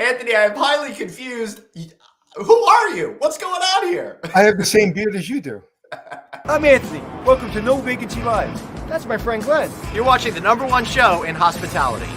Anthony, I'm highly confused. Who are you? What's going on here? I have the same beard as you do. I'm Anthony. Welcome to No Vacancy Live. That's my friend Glenn. You're watching the #1 show in hospitality.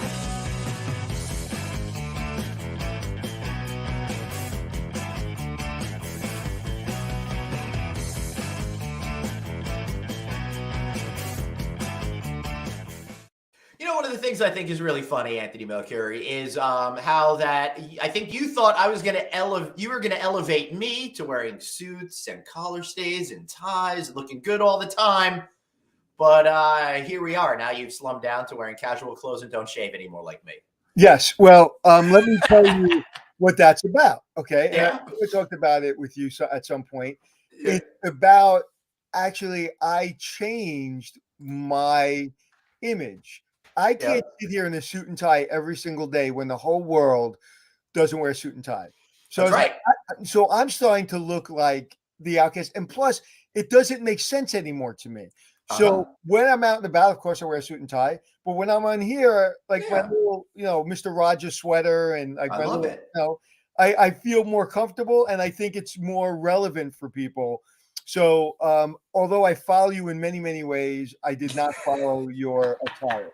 You know, one of the things I think is really funny, Anthony Melchiori, is how that I think you thought I was going to you were going to elevate me to wearing suits and collar stays and ties, looking good all the time. But here we are. Now you've slumped down to wearing casual clothes and don't shave anymore like me. Yes. Well, let me tell you what that's about. Okay. Yeah. I talked about it with you at some point. Yeah. It's about actually, I changed my image. I can't sit here in a suit and tie every single day when the whole world doesn't wear a suit and tie. So That's right. So I'm starting to look like the outcast. And plus, it doesn't make sense anymore to me. So when I'm out and about, of course, I wear a suit and tie. But when I'm on here, like my little, Mr. Rogers sweater and like I love it. I feel more comfortable and I think it's more relevant for people. So although I follow you in many, many ways, I did not follow your attire.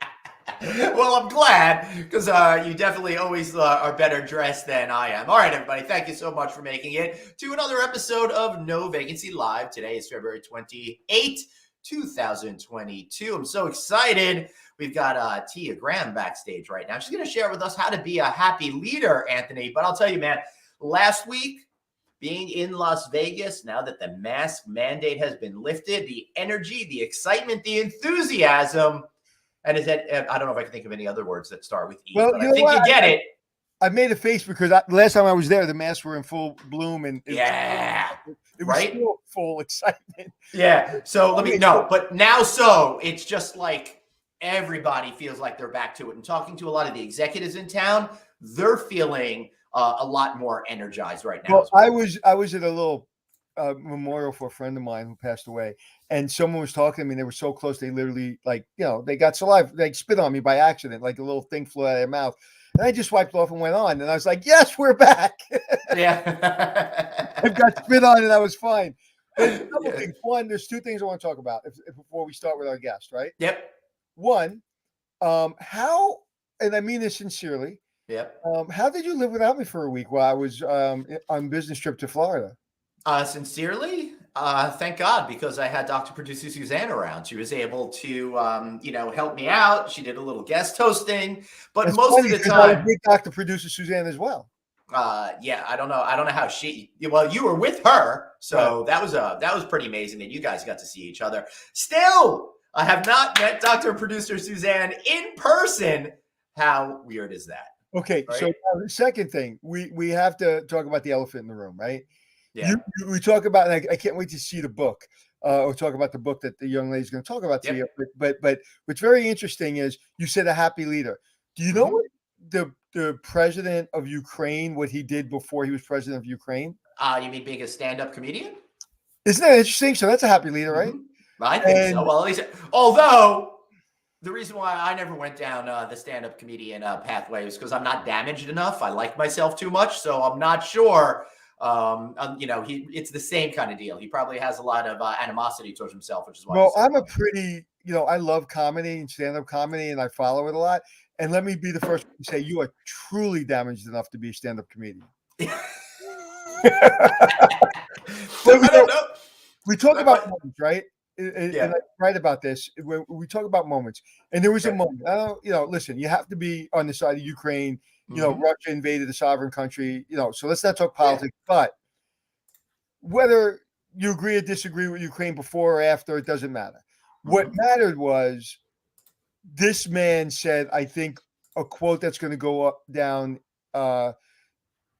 Well, I'm glad because you definitely always are better dressed than I am. All right, everybody. Thank you so much for making it to another episode of No Vacancy Live. Today is February 28th, 2022. I'm so excited. We've got Tia Graham backstage right now. She's going to share with us how to be a happy leader, Anthony. But I'll tell you, man, last week, being in Las Vegas, now that the mask mandate has been lifted, the energy, the excitement, the enthusiasm. And is that, I don't know if I can think of any other words that start with E, well, but I think you get it. I made a face because last time I was there, the masks were in full bloom. And it was right? still full excitement. Yeah. So but now it's just like everybody feels like they're back to it. And talking to a lot of the executives in town, they're feeling a lot more energized right now. Well, I was at a little memorial for a friend of mine who passed away, and someone was talking to me and they were so close they literally they got saliva, they spit on me by accident, like a little thing flew out of their mouth, and I just wiped off and went on, and I was like, yes, we're back. Yeah. I got spit on and I was fine. But a couple things. One, there's two things I want to talk about before we start with our guest, right? Yep. One, how, and I mean this sincerely, how did you live without me for a week while I was on business trip to Florida? Sincerely, thank God, because I had Dr. Producer Suzanne around. She was able to, help me out. She did a little guest hosting, but That's most funny, of the time, I did Dr. Producer Suzanne as well. I don't know how you were with her, so that was pretty amazing that you guys got to see each other. Still, I have not met Dr. Producer Suzanne in person. How weird is that? Okay, right? So the second thing, we have to talk about the elephant in the room, right? Yeah. We talk about, and I can't wait to see the book, or talk about the book that the young lady's going to talk about to you. But what's very interesting is you said a happy leader. Do you know what the president of Ukraine, what he did before he was president of Ukraine? You mean being a stand-up comedian? Isn't that interesting? So that's a happy leader, right? I think so. Well, at least, although the reason why I never went down the stand-up comedian pathway is because I'm not damaged enough. I like myself too much, so I'm not sure. It's the same kind of deal. He probably has a lot of animosity towards himself, which is why. Well, I'm a pretty, I love comedy and stand-up comedy, and I follow it a lot. And let me be the first one to say you are truly damaged enough to be a stand-up comedian. We talk about moments, right? And I write about this when we talk about moments. And there was a moment. Listen, you have to be on the side of Ukraine. Russia invaded a sovereign country, so let's not talk politics, but whether you agree or disagree with Ukraine before or after, it doesn't matter. What mattered was this man said, I think, a quote that's going to go down.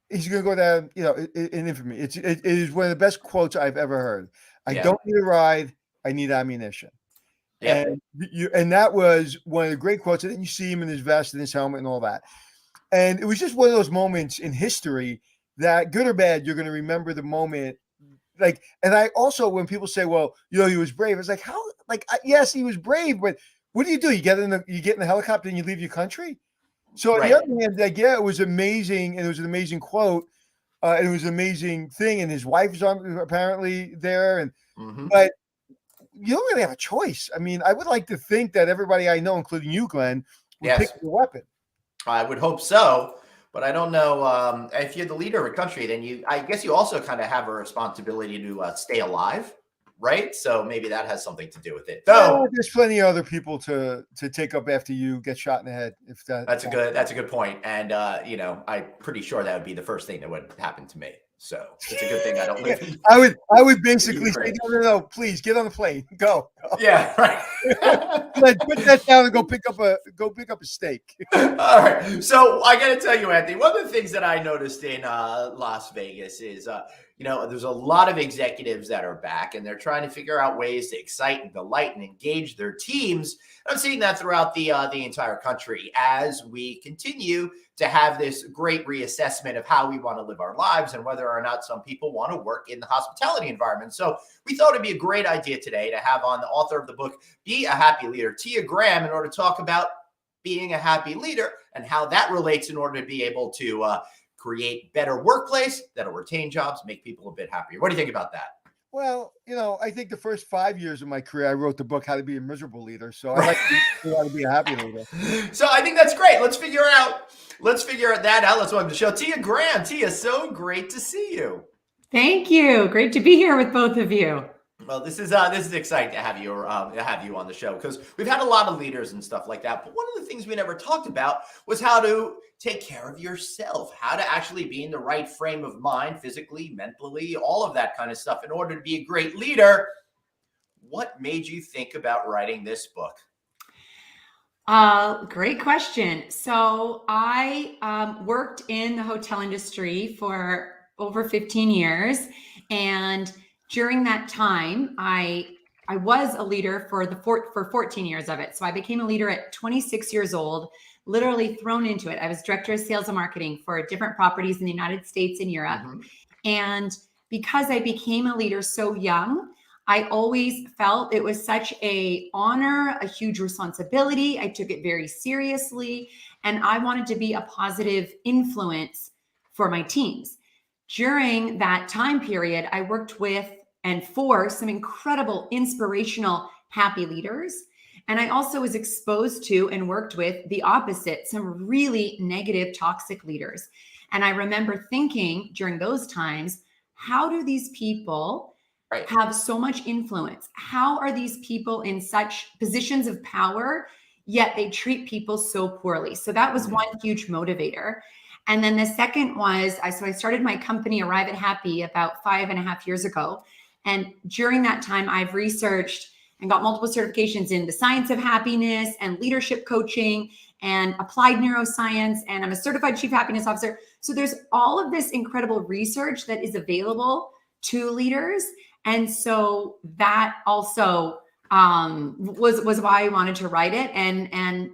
He's going to go down, in infamy. It is one of the best quotes I've ever heard. I don't need a ride. I need ammunition. Yeah. And that was one of the great quotes. And then you see him in his vest and his helmet and all that. And it was just one of those moments in history that, good or bad, you're going to remember the moment. And I also, when people say, well, he was brave, it's like, how, yes, he was brave, but what do? You get in the helicopter and you leave your country? So on Right. the other hand, like, yeah, it was amazing, and it was an amazing quote, and it was an amazing thing, and his wife was apparently there, and Mhm. but you don't really have a choice. I mean, I would like to think that everybody I know, including you, Glenn, would pick Yes. the weapon. I would hope so, but I don't know. If you're the leader of a country, then I guess you also kind of have a responsibility to stay alive, right? So maybe that has something to do with it. Though There's plenty of other people to take up after you get shot in the head. If that's a good point, and I'm pretty sure that would be the first thing that would happen to me. So it's a good thing I don't live. I would basically say, no, please get on the plane, go. Yeah, right. Put that down and go pick up a steak. All right. So I got to tell you, Anthony, one of the things that I noticed in Las Vegas is, there's a lot of executives that are back and they're trying to figure out ways to excite and delight and engage their teams. I'm seeing that throughout the entire country as we continue to have this great reassessment of how we want to live our lives and whether or not some people want to work in the hospitality environment. So we thought it'd be a great idea today to have on the author of the book, Be a Happy Leader, Tia Graham, in order to talk about being a happy leader and how that relates in order to be able to create better workplace that'll retain jobs, make people a bit happier. What do you think about that? Well, I think the first 5 years of my career, I wrote the book, How to Be a Miserable Leader. So I like how to be a happy leader. So I think that's great. Let's figure that out. Let's welcome to the show, Tia Graham. Tia, so great to see you. Thank you. Great to be here with both of you. Well, this is exciting to have you on the show because we've had a lot of leaders and stuff like that. But one of the things we never talked about was how to take care of yourself, how to actually be in the right frame of mind, physically, mentally, all of that kind of stuff in order to be a great leader. What made you think about writing this book? Great question. So I worked in the hotel industry for over 15 years, and during that time, I was a leader for 14 years of it. So I became a leader at 26 years old, literally thrown into it. I was director of sales and marketing for different properties in the United States and Europe. Mm-hmm. And because I became a leader so young, I always felt it was such an honor, a huge responsibility. I took it very seriously, and I wanted to be a positive influence for my teams. During that time period, I worked with and for some incredible, inspirational, happy leaders. And I also was exposed to and worked with the opposite, some really negative, toxic leaders. And I remember thinking during those times, how do these people have so much influence? How are these people in such positions of power, yet they treat people so poorly? So that was one huge motivator. And then the second was, I started my company, Arrive at Happy, about 5.5 years ago. And during that time, I've researched and got multiple certifications in the science of happiness and leadership coaching and applied neuroscience. And I'm a certified chief happiness officer. So there's all of this incredible research that is available to leaders. And so that also was why I wanted to write it. And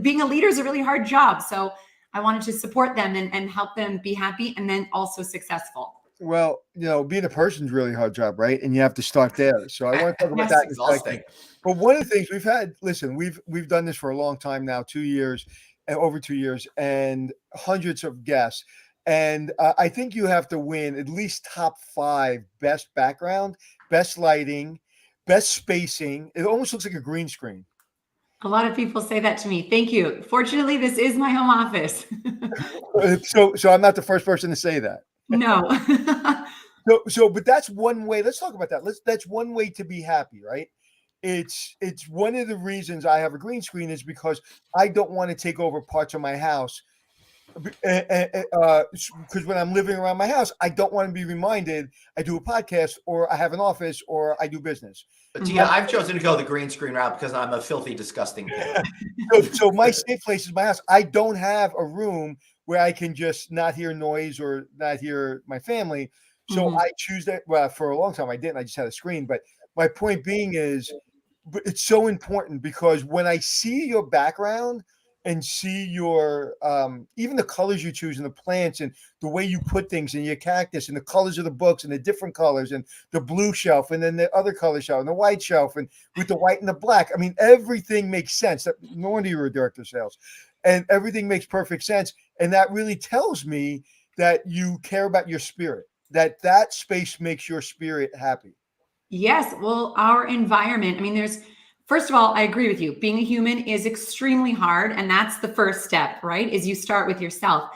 being a leader is a really hard job. So I wanted to support them and help them be happy and then also successful. Well, being a person's a really hard job, right? And you have to start there. So I want to talk about that. Exhausting. But one of the things we've done this for a long time now, 2 years and over 2 years, and hundreds of guests. And I think you have to win at least top 5 best background, best lighting, best spacing. It almost looks like a green screen. A lot of people say that to me. Thank you. Fortunately, this is my home office. So I'm not the first person to say that. No. But that's one way. Let's talk about that. That's one way to be happy, right? It's one of the reasons I have a green screen is because I don't want to take over parts of my house. Because when I'm living around my house, I don't want to be reminded I do a podcast or I have an office or I do business. But Tia, I've chosen to go the green screen route because I'm a filthy, disgusting pig. So my safe place is my house. I don't have a room where I can just not hear noise or not hear my family. So I choose that. Well, for a long time I didn't. I just had a screen. But my point being is, it's so important because when I see your background and see your even the colors you choose and the plants and the way you put things in your cactus and the colors of the books and the different colors and the blue shelf and then the other color shelf and the white shelf and with the white and the black. I mean, everything makes sense. No wonder you were a director of sales. and everything makes perfect sense. And that really tells me that you care about your spirit, that space makes your spirit happy. Yes. Well, our environment, I mean, first of all, I agree with you. Being a human is extremely hard. And that's the first step, right? Is you start with yourself.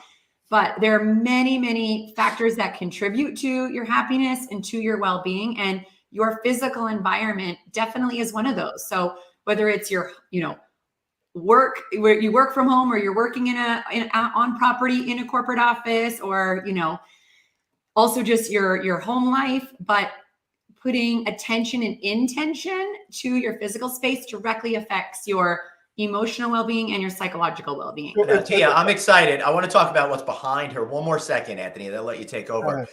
But there are many, many factors that contribute to your happiness and to your well-being. And your physical environment definitely is one of those. So whether it's your, work where you work from home, or you're working on property in a corporate office, or, also just your home life, but putting attention and intention to your physical space directly affects your emotional well-being and your psychological well-being. Tia, I'm excited. I want to talk about what's behind her. One more second, Anthony. They'll let you take over.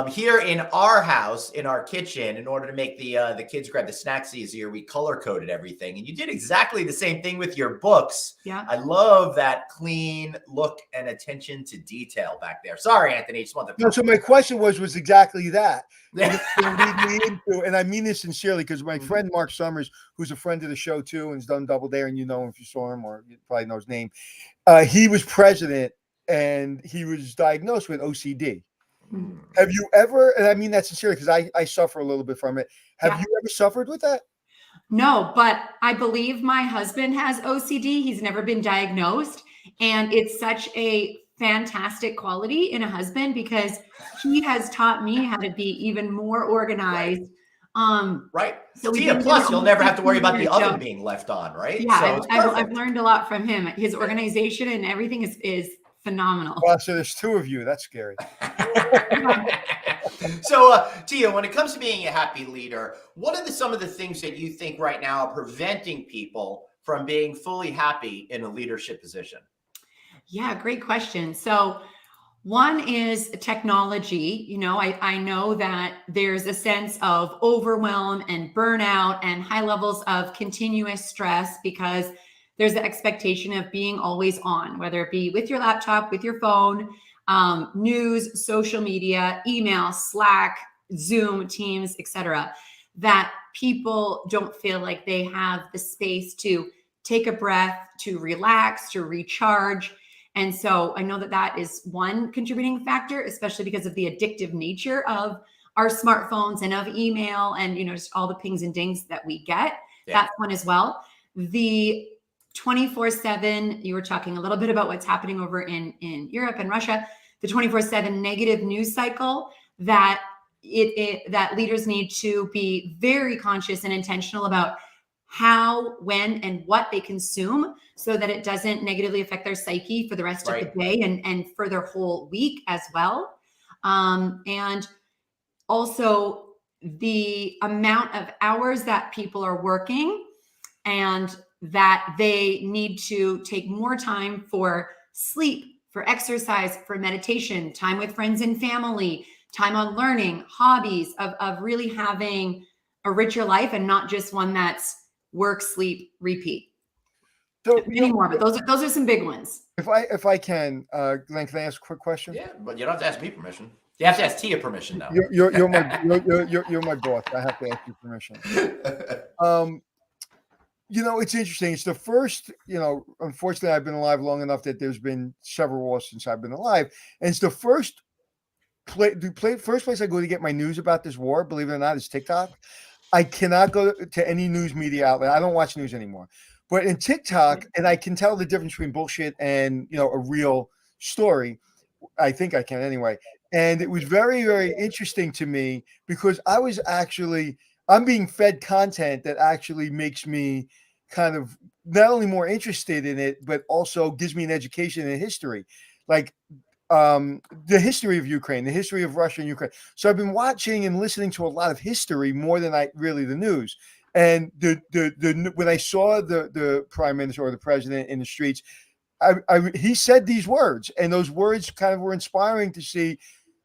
Here in our house, in our kitchen, in order to make the kids grab the snacks easier, we color-coded everything. And you did exactly the same thing with your books. Yeah. I love that clean look and attention to detail back there. Sorry, Anthony. Just wanted to. No, so my question was exactly that. And I mean this sincerely, because my friend Mark Summers, who's a friend of the show too, and has done Double Dare, and you know him if you saw him, or you probably know his name. He was president, and he was diagnosed with OCD. Have you ever? And I mean that sincerely, because I suffer a little bit from it. Have you ever suffered with that? No, but I believe my husband has OCD. He's never been diagnosed, and it's such a fantastic quality in a husband, because he has taught me how to be even more organized. Right. So Tia, plus you'll never have to worry about the oven being left on, right? Yeah, so I've learned a lot from him. His organization and everything is phenomenal. Wow, so there's two of you. That's scary. So, Tia, when it comes to being a happy leader, what are some of the things that you think right now are preventing people from being fully happy in a leadership position? Yeah, great question. So one is technology. I know that there's a sense of overwhelm and burnout and high levels of continuous stress, because there's the expectation of being always on, whether it be with your laptop, with your phone, news, social media, email, Slack, Zoom, Teams, etc. That people don't feel like they have the space to take a breath, to relax, to recharge. And so I know that is one contributing factor, especially because of the addictive nature of our smartphones and of email and, just all the pings and dings that we get. Yeah. That's one as well. The 24/7, you were talking a little bit about what's happening over in Europe and Russia, the 24/7 negative news cycle that that leaders need to be very conscious and intentional about how, when, and what they consume, so that it doesn't negatively affect their psyche for the rest of the day and for their whole week as well. And also the amount of hours that people are working, and that they need to take more time for sleep, for exercise, for meditation, time with friends and family, time on learning, hobbies, of really having a richer life, and not just one that's work, sleep, repeat. So many more, but those are some big ones. If I can, Glenn, can I ask a quick question? Yeah, but you don't have to ask me permission. You have to ask Tia permission now. You're my boss. I have to ask you permission. It's interesting. It's the first, unfortunately, I've been alive long enough that there's been several wars since I've been alive. And it's the first place I go to get my news about this war, believe it or not, is TikTok. I cannot go to any news media outlet. I don't watch news anymore. But in TikTok, and I can tell the difference between bullshit and, a real story. I think I can anyway. And it was very, very interesting to me, because I'm being fed content that actually makes me kind of not only more interested in it, but also gives me an education in history, like the history of Ukraine, the history of Russia and Ukraine. So I've been watching and listening to a lot of history more than the news. And when I saw the prime minister or the president in the streets, he said these words, and those words kind of were inspiring to see.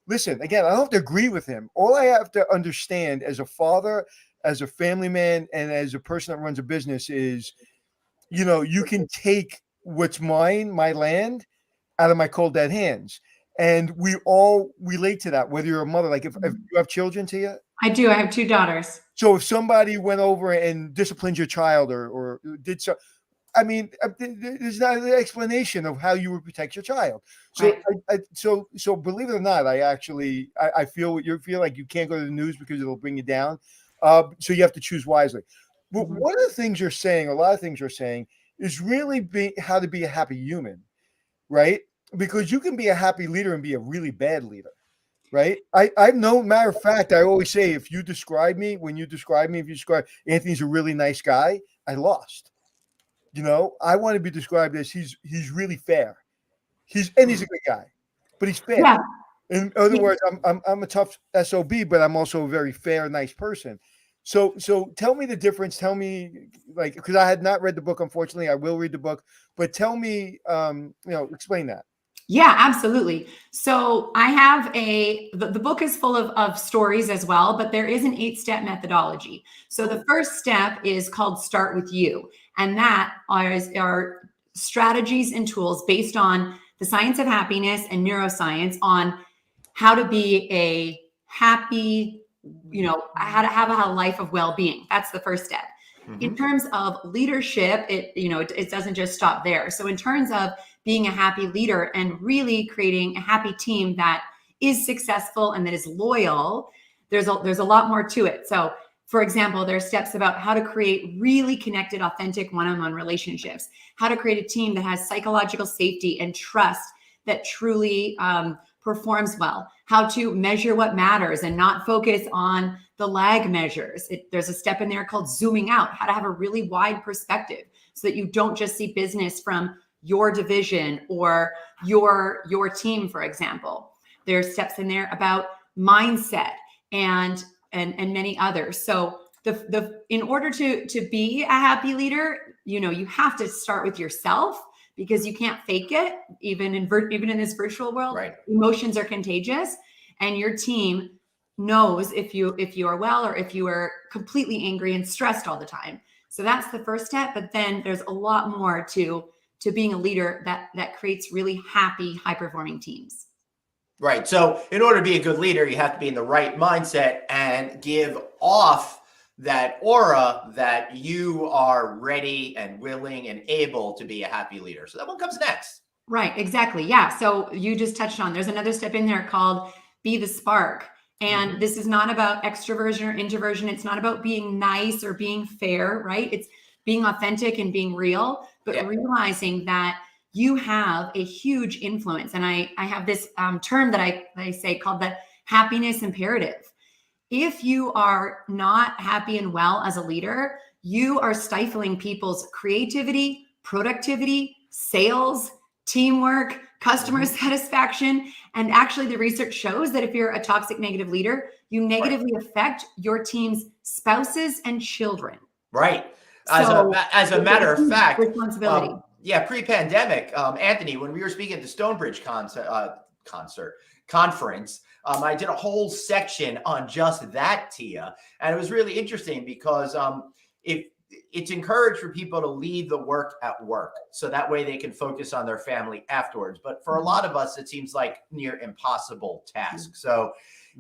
Listen, again, I don't have to agree with him. All I have to understand as a father, as a family man, and as a person that runs a business is, you can take what's mine, my land, out of my cold dead hands. And we all relate to that, whether you're a mother, like if you have children, Tia? I do. I have 2 daughters. So if somebody went over and disciplined your child or did so, I mean, there's not an explanation of how you would protect your child. So, Right. So believe it or not, I feel what you feel like you can't go to the news because it'll bring you down. So you have to choose wisely. But Mhm. one of the things you're saying, a lot of things you're saying, is really how to be a happy human, right? Because you can be a happy leader and be a really bad leader. Right. I've known, matter of fact, I always say, if you describe me, if you describe Anthony's a really nice guy, I lost. I want to be described as he's really fair. He's a good guy, but he's fair. Yeah. In other words, I'm a tough SOB, but I'm also a very fair, nice person. So tell me the difference. Tell me, because I had not read the book, unfortunately. I will read the book, but tell me, explain that. Yeah, absolutely. So I have the book is full of stories as well, but there is an 8-step methodology. So the first step is called Start With You. And that are strategies and tools based on the science of happiness and neuroscience on how to be a happy, how to have a life of well-being. That's the first step. In terms of leadership, it doesn't just stop there. So in terms of being a happy leader and really creating a happy team that is successful and that is loyal, there's a lot more to it. So for example, there are steps about how to create really connected, authentic one-on-one relationships, how to create a team that has psychological safety and trust that truly performs well, how to measure what matters and not focus on the lag measures. There's a step in there called zooming out, how to have a really wide perspective so that you don't just see business from your division or your team, for example. There are steps in there about mindset and many others. So in order to be a happy leader, you have to start with yourself, because you can't fake it, even in this virtual world. Right. Emotions are contagious, and your team knows if you are well or if you are completely angry and stressed all the time. So that's the first step. But then there's a lot more to being a leader that creates really happy, high-performing teams. Right. So in order to be a good leader, you have to be in the right mindset and give off that aura that you are ready and willing and able to be a happy leader. So that one comes next. Right. Exactly. Yeah. So you just touched on, there's another step in there called Be the Spark. And this is not about extroversion or introversion. It's not about being nice or being fair, right? It's being authentic and being real, but realizing that you have a huge influence. And I have this term that I say called the happiness imperative. If you are not happy and well as a leader, you are stifling people's creativity, productivity, sales, teamwork, customer satisfaction. And actually, the research shows that if you're a toxic negative leader, you negatively affect your team's spouses and children. Right. As a matter of fact, responsibility. Pre-pandemic, Anthony, when we were speaking at the Stonebridge conference, I did a whole section on just that, Tia, and it was really interesting because it's encouraged for people to leave the work at work, so that way they can focus on their family afterwards. But for a lot of us, it seems like near impossible task. So,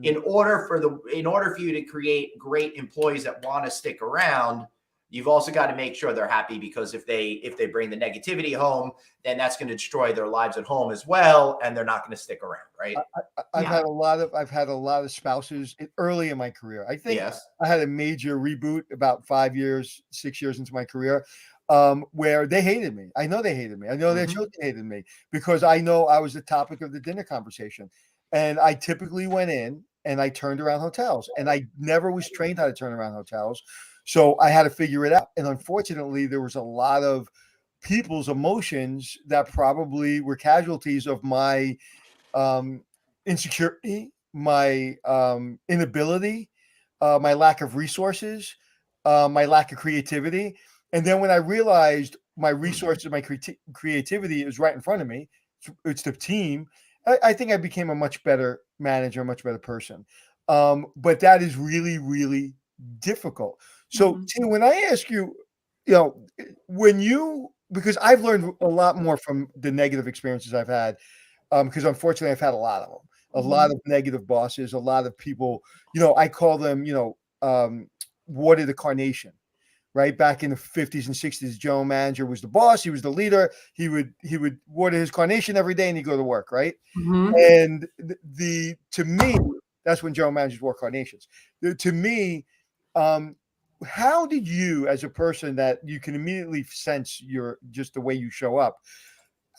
in order for you to create great employees that want to stick around, you've also got to make sure they're happy, because if they bring the negativity home, then that's going to destroy their lives at home as well, and they're not going to stick around, right? I've had a lot of spouses early in my career. I think I had a major reboot about 6 years into my career, where they hated me. I know they hated me. I know their children hated me, because I know I was the topic of the dinner conversation. And I typically went in and I turned around hotels, and I never was trained how to turn around hotels. So I had to figure it out. And unfortunately, there was a lot of people's emotions that probably were casualties of my insecurity, my inability, my lack of resources, my lack of creativity. And then when I realized my resources, my creativity is right in front of me, it's the team, I think I became a much better manager, a much better person. But that is really, really difficult. So, Tina, when I ask you, because I've learned a lot more from the negative experiences I've had, because unfortunately I've had a lot of them, a lot of negative bosses, a lot of people, I call them, water the carnation, right? Back in the 50s and 60s, the general manager was the boss. He was the leader. He would water his carnation every day and he'd go to work, right? And to me, that's when general managers wore carnations. To me, how did you, as a person that you can immediately sense just the way you show up,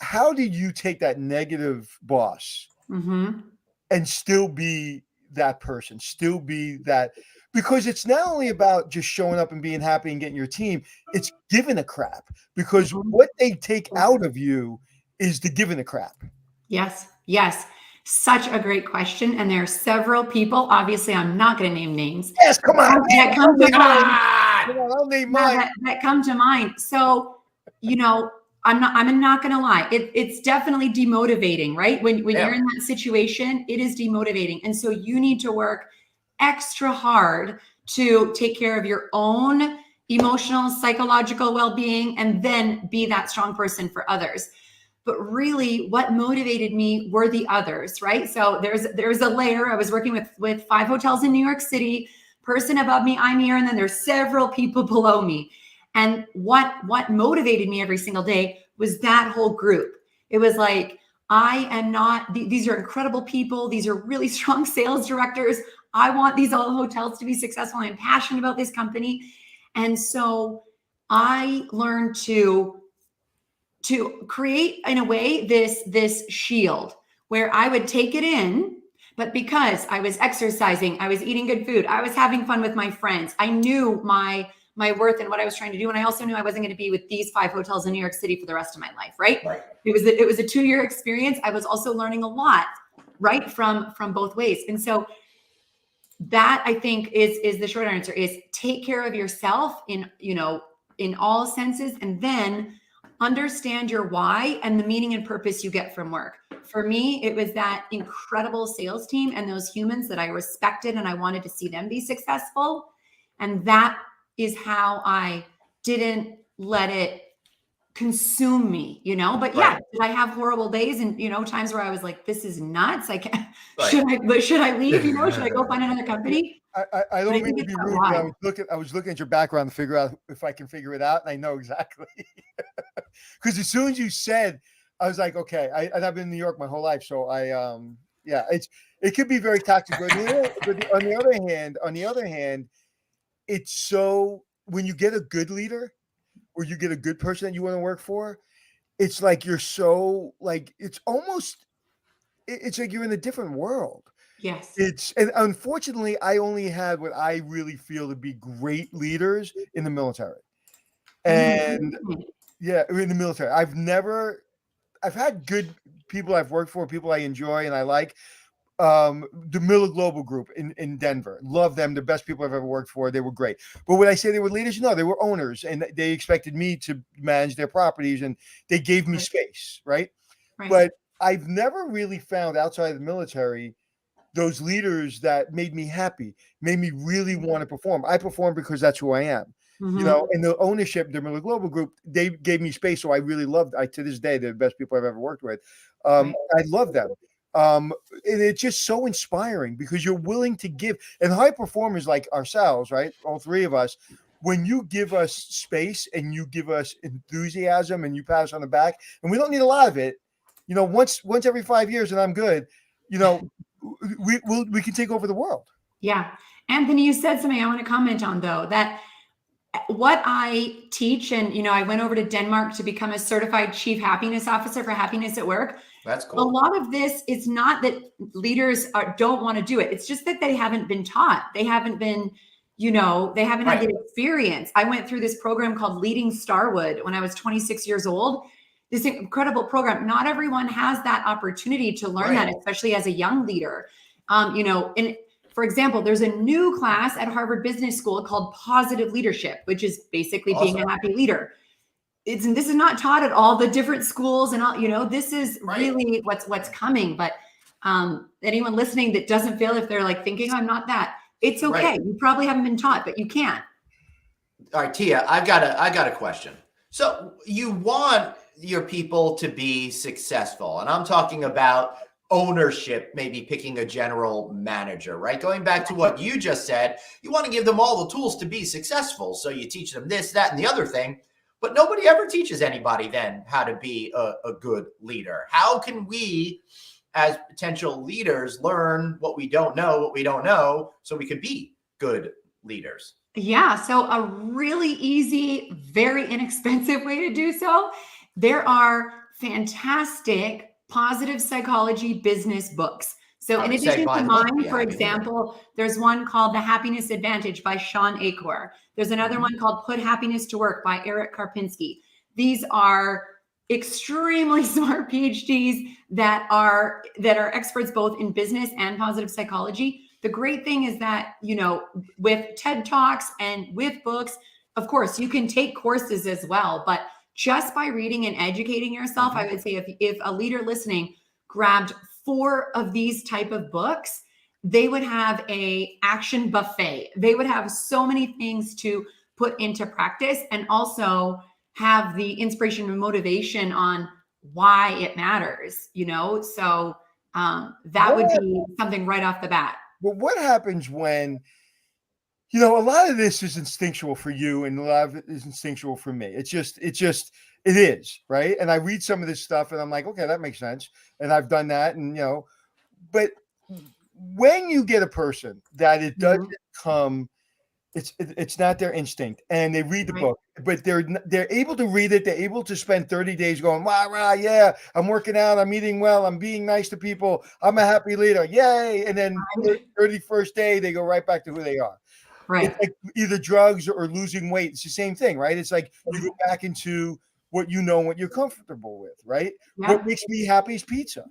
how did you take that negative boss and still be that person, still be that? Because it's not only about just showing up and being happy and getting your team, it's giving a crap, because what they take out of you is the giving a crap. Yes. Such a great question. And there are several people, obviously I'm not going to name names. Yes, come on. That come to mind. I'll name mine. That come to mind. So, I'm not going to lie. It's definitely demotivating, right? When you're in that situation, it is demotivating. And so you need to work extra hard to take care of your own emotional, psychological well-being, and then be that strong person for others. But really what motivated me were the others, right? So there's a layer. I was working with 5 hotels in New York City, person above me, I'm here, and then there's several people below me. And what motivated me every single day was that whole group. It was like, I am not, these are incredible people. These are really strong sales directors. I want these all hotels to be successful. I'm passionate about this company. And so I learned to create, in a way, this shield where I would take it in, but because I was exercising, I was eating good food, I was having fun with my friends, I knew my worth and what I was trying to do. And I also knew I wasn't going to be with these 5 hotels in New York City for the rest of my life, right? It was a 2-year experience. I was also learning a lot, right? From both ways. And so that, I think, is the short answer, is take care of yourself in all senses, and then understand your why and the meaning and purpose you get from work. For me, it was that incredible sales team and those humans that I respected, and I wanted to see them be successful. And that is how I didn't let it consume me, but yeah, did I have horrible days and, times where I was like, this is nuts. I can't, should I leave? Should I go find another company? I don't mean to be rude, but I was looking at your background to figure out if I can figure it out. And I know exactly, because as soon as you said, I was like, okay, I've been in New York my whole life. So it could be very toxic, but on the other hand, it's so, when you get a good leader or you get a good person that you want to work for, it's like you're so, like, it's like you're in a different world. Yes. And unfortunately, I only had what I really feel to be great leaders in the military. And in the military, I've had good people I've worked for, people I enjoy and I like. The Miller Global Group in Denver, love them, the best people I've ever worked for. They were great. But would I say they were leaders? No, they were owners, and they expected me to manage their properties, and they gave me space, right? But I've never really found outside of the military those leaders that made me happy, made me really want to perform. I perform because that's who I am. And the ownership, the Miller Global Group, they gave me space. So I really loved, to this day, they're the best people I've ever worked with. I love them. And it's just so inspiring because you're willing to give. And high performers like ourselves, right? All 3 of us, when you give us space and you give us enthusiasm and you pat us on the back, and we don't need a lot of it, once every 5 years, and I'm good, we can take over the world. Yeah. Anthony, you said something I want to comment on, though, that what I teach, and, I went over to Denmark to become a certified chief happiness officer for happiness at work. That's cool. A lot of this, it's not that leaders don't want to do it. It's just that they haven't been taught. They haven't been, they haven't had the experience. I went through this program called Leading Starwood when I was 26 years old. This incredible program. Not everyone has that opportunity to learn that, especially as a young leader. And for example, there's a new class at Harvard Business School called Positive Leadership, which is basically being a happy leader. This is not taught at all the different schools and all, this is really what's coming. But anyone listening that doesn't feel, if they're like thinking, I'm not that, it's okay. You probably haven't been taught, but you can. All right, Tia, I got a question. So you want your people to be successful, and I'm talking about ownership, maybe picking a general manager, right? Going back to what you just said, you want to give them all the tools to be successful. So you teach them this, that, and the other thing, but nobody ever teaches anybody then how to be a good leader. How can we, as potential leaders, learn what we don't know, so we could be good leaders? Yeah. So a really easy, very inexpensive way to do so. There are fantastic positive psychology business books. So in addition to mine, for example, there's one called The Happiness Advantage by Sean Acor. There's another one called Put Happiness to Work by Eric Karpinski. These are extremely smart PhDs that are experts both in business and positive psychology. The great thing is that, with TED Talks and with books, of course, you can take courses as well, but just by reading and educating yourself, I would say if a leader listening grabbed 4 of these type of books, they would have a action buffet. They would have so many things to put into practice, and also have the inspiration and motivation on why it matters, So that would be something right off the bat. But what happens when, a lot of this is instinctual for you and a lot of it is instinctual for me. It is, right? And I read some of this stuff and I'm like, okay, that makes sense. And I've done that. And, but when you get a person that it doesn't come, it's not their instinct, and they read the book, but they're able to read it. They're able to spend 30 days going, wow, yeah, I'm working out, I'm eating well, I'm being nice to people, I'm a happy leader, yay. And then the 31st day, they go right back to who they are. Right. It's like either drugs or losing weight. It's the same thing, right? It's like you go back into what you know and what you're comfortable with, right? Yeah. What makes me happy is pizza.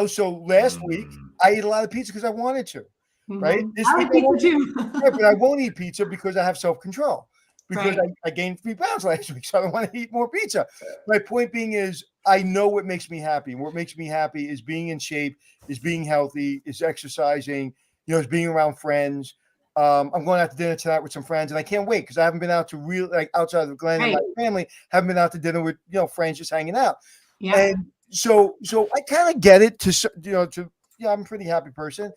So last week I ate a lot of pizza because I wanted to. Right. This week I won't eat, but I won't eat pizza because I have self-control, because I gained 3 pounds last week. So I don't want to eat more pizza. My point being is I know what makes me happy. What makes me happy is being in shape, is being healthy, is exercising, is being around friends. I'm going out to dinner tonight with some friends, and I can't wait because I haven't been out to outside of Glenn and my family, haven't been out to dinner with, friends just hanging out. Yeah. And so I kind of get it I'm a pretty happy person.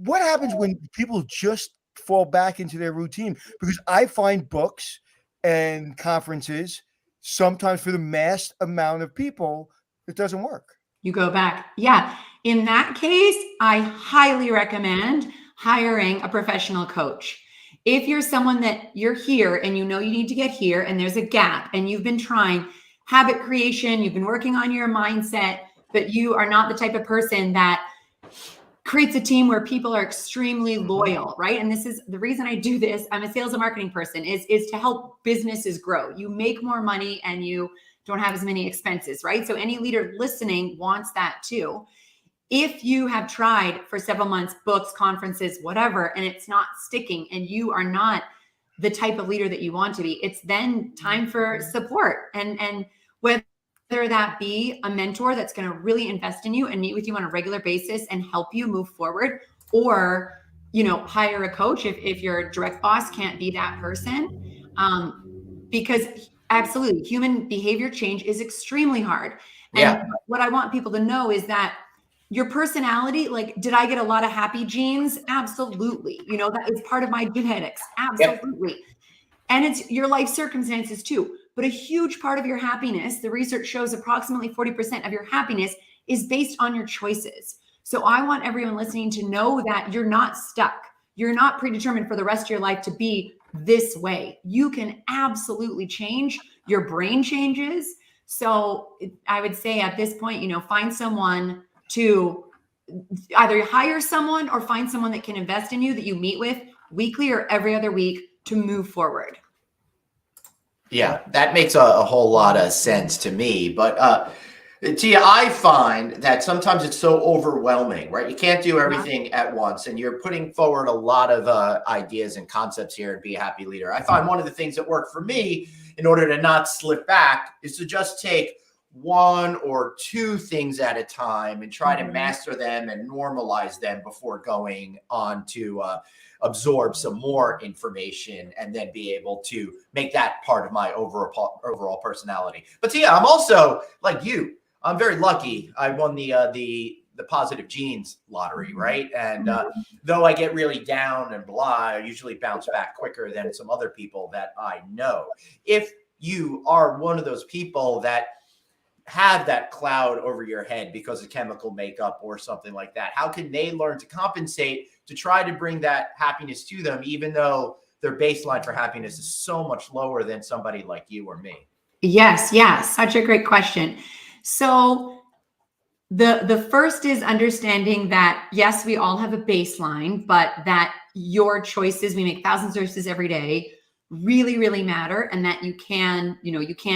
What happens when people just fall back into their routine? Because I find books and conferences, sometimes for the mass amount of people, it doesn't work. You go back. Yeah. In that case, I highly recommend hiring a professional coach. If you're someone that you're here and you need to get here and there's a gap and you've been trying habit creation, you've been working on your mindset, but you are not the type of person that creates a team where people are extremely loyal, right? And this is the reason I do this. I'm a sales and marketing person, is to help businesses grow. You make more money and you don't have as many expenses, right? So any leader listening wants that too. If you have tried for several months, books, conferences, whatever, and it's not sticking and you are not the type of leader that you want to be, it's then time for support. And whether that be a mentor that's going to really invest in you and meet with you on a regular basis and help you move forward, or, hire a coach if your direct boss can't be that person. Because absolutely, human behavior change is extremely hard. And what I want people to know is that your personality, did I get a lot of happy genes? Absolutely. That is part of my genetics. Absolutely. Yep. And it's your life circumstances too. But a huge part of your happiness, the research shows approximately 40% of your happiness is based on your choices. So I want everyone listening to know that you're not stuck. You're not predetermined for the rest of your life to be this way. You can absolutely change. Your brain changes. So I would say at this point, find someone to either hire someone or find someone that can invest in you, that you meet with weekly or every other week to move forward. Yeah, that makes a whole lot of sense to me. But Tia, I find that sometimes it's so overwhelming, right? You can't do everything at once, and you're putting forward a lot of ideas and concepts here and be a happy leader. I find one of the things that work for me in order to not slip back is to just take 1 or 2 things at a time and try to master them and normalize them before going on to absorb some more information and then be able to make that part of my overall personality. But yeah, I'm also like you. I'm very lucky. I won the the positive genes lottery, right? And though I get really down and blah, I usually bounce back quicker than some other people that I know. If you are one of those people that have that cloud over your head because of chemical makeup or something like that, how can they learn to compensate to try to bring that happiness to them, even though their baseline for happiness is so much lower than somebody like you or me? Yes, yeah, such a great question. So the first is understanding that yes, we all have a baseline, but that your choices, we make thousands of choices every day, really, really matter, and that you can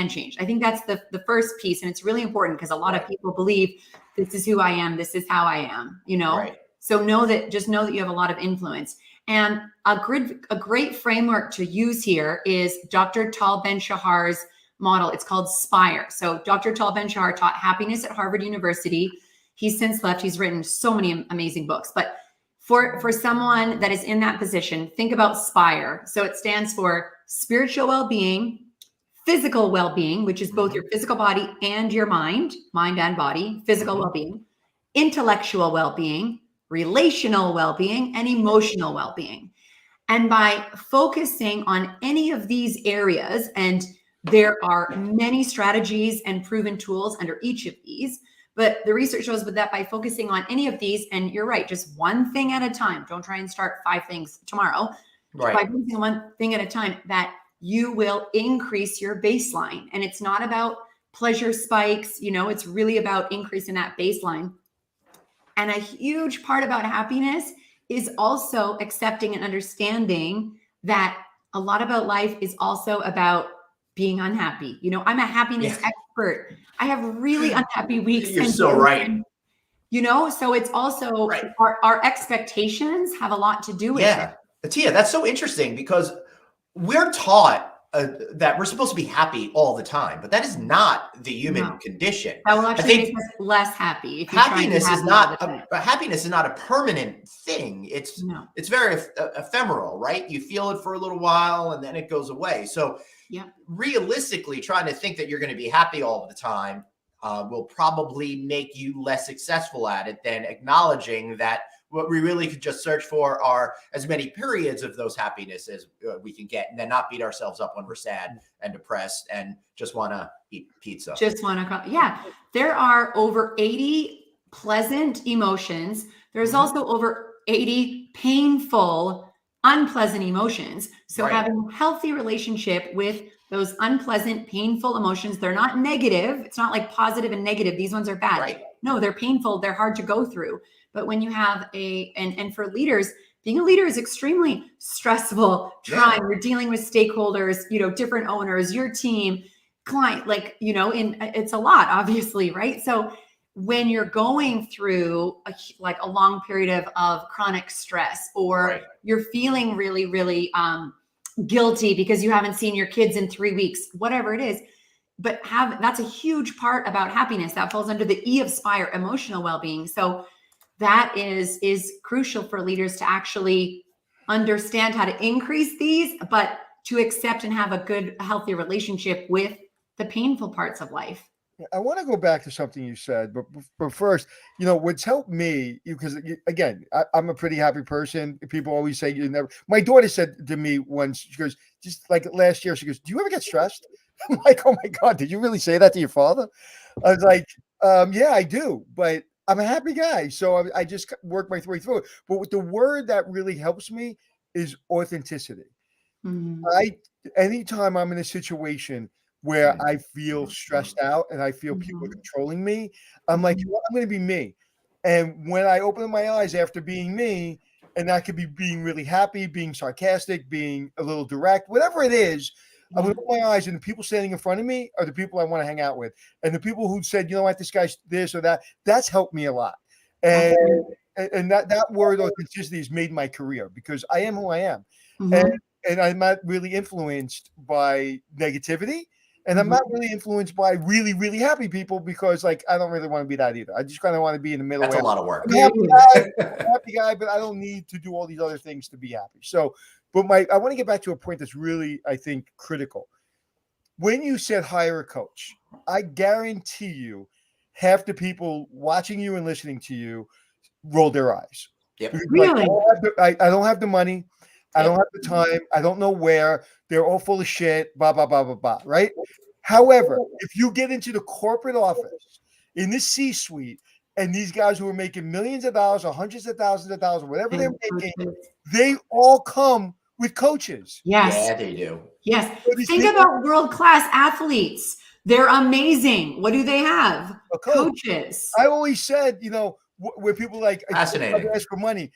change. I think that's the first piece, and it's really important because a lot of people believe this is who I am, this is how I am, Right. So know that you have a lot of influence. And a great framework to use here is Dr. Tal Ben-Shahar's model. It's called Spire. So Dr. Tal Ben-Shahar taught happiness at Harvard University. He's since left. He's written so many amazing books. But for someone that is in that position, think about Spire. So it stands for spiritual well-being, physical well-being, which is both your physical body and your mind and body, physical well-being, intellectual well-being, relational well-being, and emotional well-being. And by focusing on any of these areas, and there are many strategies and proven tools under each of these, but the research shows that by focusing on any of these, and you're right, just one thing at a time, don't try and start 5 things tomorrow, Right. by focusing on one thing at a time, that you will increase your baseline. And it's not about pleasure spikes, it's really about increasing that baseline. And a huge part about happiness is also accepting and understanding that a lot about life is also about being unhappy. I'm a happiness expert. I have really unhappy weeks. You're so right. So it's also our expectations have a lot to do with it. Tia, that's so interesting because we're taught that we're supposed to be happy all the time, but that is not the human condition. That will actually make us less happy. If happiness is not a permanent thing. It's very ephemeral, right? You feel it for a little while and then it goes away. So realistically, trying to think that you're going to be happy all the time will probably make you less successful at it than acknowledging that what we really could just search for are as many periods of those happiness as we can get, and then not beat ourselves up when we're sad and depressed and just want to eat pizza. There are over 80 pleasant emotions. There's also over 80 painful, unpleasant emotions. So having a healthy relationship with those unpleasant, painful emotions, they're not negative. It's not like positive and negative. These ones are bad. Right. No, they're painful. They're hard to go through. But when you have and for leaders, being a leader is extremely stressful. You're dealing with stakeholders, different owners, your team, client, it's a lot, obviously, right? So when you're going through a long period of chronic stress, or you're feeling really, really guilty because you haven't seen your kids in 3 weeks, whatever it is, but that's a huge part about happiness. That falls under the E of Spire, emotional well-being. So that is crucial for leaders to actually understand how to increase these, but to accept and have a good, healthy relationship with the painful parts of life. I want to go back to something you said, but first, what's helped me, because again, I'm a pretty happy person. People always say you never. My daughter said to me once, she goes, just like last year, she goes, "Do you ever get stressed?" I'm like, "Oh my God, did you really say that to your father?" I was like, "Yeah, I do, but I'm a happy guy, so I just work my way through it." But with the word that really helps me is authenticity. Anytime I'm in a situation where I feel stressed out and I feel people controlling me, I'm like, I'm going to be me. And when I open my eyes after being me, and that could be being really happy, being sarcastic, being a little direct, whatever it is, I'm going to open my eyes, and the people standing in front of me are the people I want to hang out with. And the people who said, you know what, this guy's this or that, that's helped me a lot. And that word authenticity has made my career, because I am who I am. And I'm not really influenced by negativity. And I'm not really influenced by really, really happy people, because I don't really want to be that either. I just kind of want to be in the middle. That's a lot of work. I'm a happy guy, but I don't need to do all these other things to be happy. So, but I want to get back to a point that's really, I think, critical. When you said hire a coach, I guarantee you half the people watching you and listening to you roll their eyes. Yep. Because, Really? I don't have the money. I don't have the time. I don't know where. They're all full of shit, blah, blah, blah, blah, blah, right? However, if you get into the corporate office in this C-suite, and these guys who are making millions of dollars or hundreds of thousands of dollars, whatever they're making, they all come with coaches. Yes. Yeah, they do. Yes. So these Think people- about world-class athletes. They're amazing. What do they have? A coach. Coaches. I always said, where people like Fascinating. ask for money,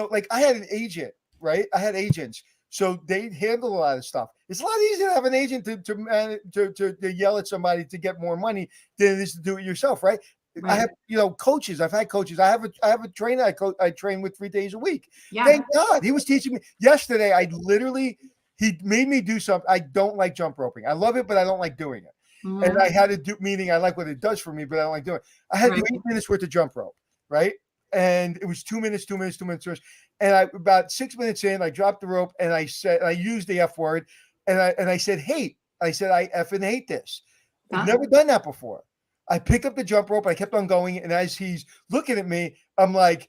like I had an agent, right? I had agents, so they handle a lot of stuff. It's a lot easier to have an agent to yell at somebody to get more money than it is to do it yourself, right? Right. I have, coaches. I've had coaches. I have a trainer I train with 3 days a week. Yeah. Thank God he was teaching me yesterday. He made me do something. I don't like jump roping. I love it, but I don't like doing it. Mhm. And I had to do, meaning I like what it does for me, but I don't like doing it. I had to do Right. 8 minutes worth of jump rope, right? And it was 2 minutes. And about 6 minutes in, I dropped the rope and I used the F word and I said, hate. I said, I effing hate this. I've never done that before. I picked up the jump rope. I kept on going. And as he's looking at me, I'm like,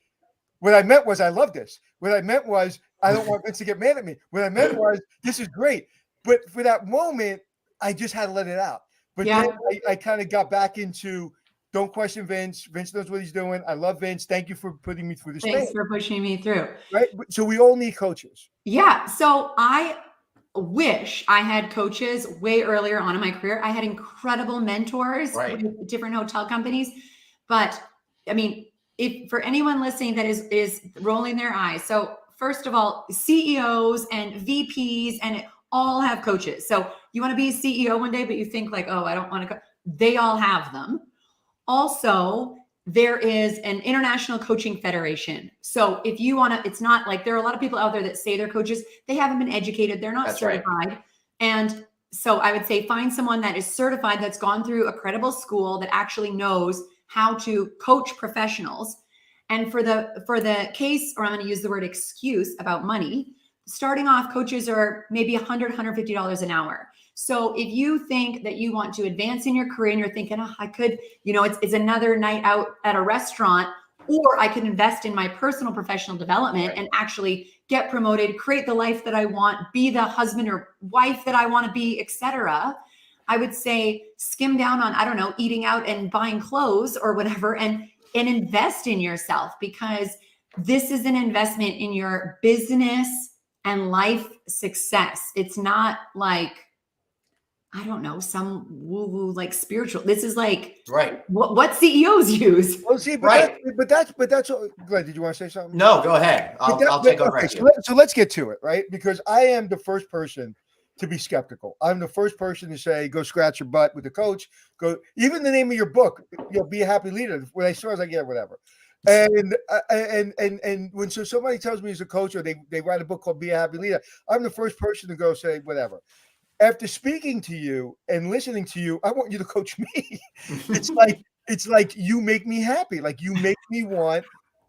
what I meant was I love this. What I meant was I don't want Vince to get mad at me. What I meant was this is great. But for that moment, I just had to let it out. But then I kind of got back into don't question Vince. Vince knows what he's doing. I love Vince. Thank you for putting me through this. Thanks for pushing me through. Right. So we all need coaches. Yeah. So I wish I had coaches way earlier on in my career. I had incredible mentors with different hotel companies. But I mean, if for anyone listening that is rolling their eyes. So first of all, CEOs and VPs and all have coaches. So you want to be a CEO one day, but you think like, oh, I don't want to go. They all have them. Also, there is an international coaching federation. So if you want to, it's not like there are a lot of people out there that say they're coaches. They haven't been educated. They're not certified. Right. And so I would say find someone that is certified, that's gone through a credible school, that actually knows how to coach professionals. And for the case, or I'm going to use the word excuse about money, starting off, coaches are maybe $100, $150 an hour. So if you think that you want to advance in your career and you're thinking, oh, I could, it's another night out at a restaurant, or I could invest in my personal professional development and actually get promoted, create the life that I want, be the husband or wife that I want to be, etc. I would say skim down on, I don't know, eating out and buying clothes or whatever, and invest in yourself, because this is an investment in your business and life success. It's not like, I don't know, some woo-woo like spiritual. This is like what CEOs use. Well, see, but that's Glenn, did you want to say something? No, go ahead. I'll take over. Okay, so let's get to it, right? Because I am the first person to be skeptical. I'm the first person to say, go scratch your butt with the coach. Go, even the name of your book, Be a Happy Leader. When I saw it, I was like, yeah, whatever. And when somebody tells me he's a coach, or they write a book called Be a Happy Leader, I'm the first person to go say whatever. After speaking to you and listening to you, I want you to coach me. It's like you make me happy. Like you make me want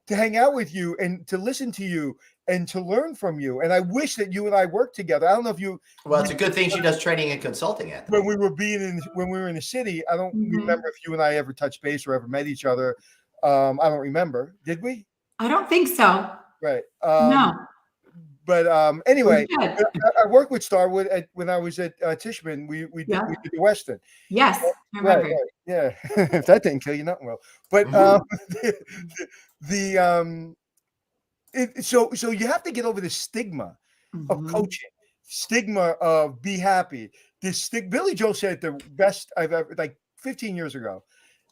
to hang out with you and to listen to you and to learn from you. And I wish that you and I worked together. I don't know if you. Well, it's a good thing she does training and consulting at. When we were in the city, I don't remember if you and I ever touched base or ever met each other. I don't remember. Did we? I don't think so. Right. No. But anyway, I worked with Starwood when I was at Tishman. We did the Westin. Yes, I remember. Right. Yeah, if that didn't kill you, nothing will. But so you have to get over the stigma of coaching, stigma of be happy. Billy Joel said it the best I've ever, like 15 years ago.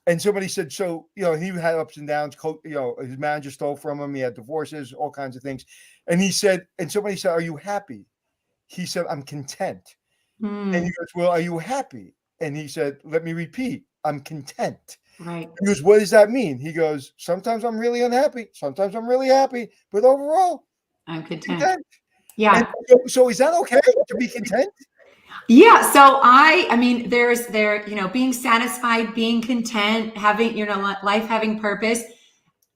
And somebody said, so, he had ups and downs, his manager stole from him. He had divorces, all kinds of things. And somebody said, are you happy? He said, I'm content. And he goes, well, are you happy? And he said, let me repeat, I'm content. Right. He goes, what does that mean? He goes, sometimes I'm really unhappy. Sometimes I'm really happy. But overall, I'm content. Yeah. And so is that okay to be content? Yeah. So I mean, there's being satisfied, being content, having, life having purpose,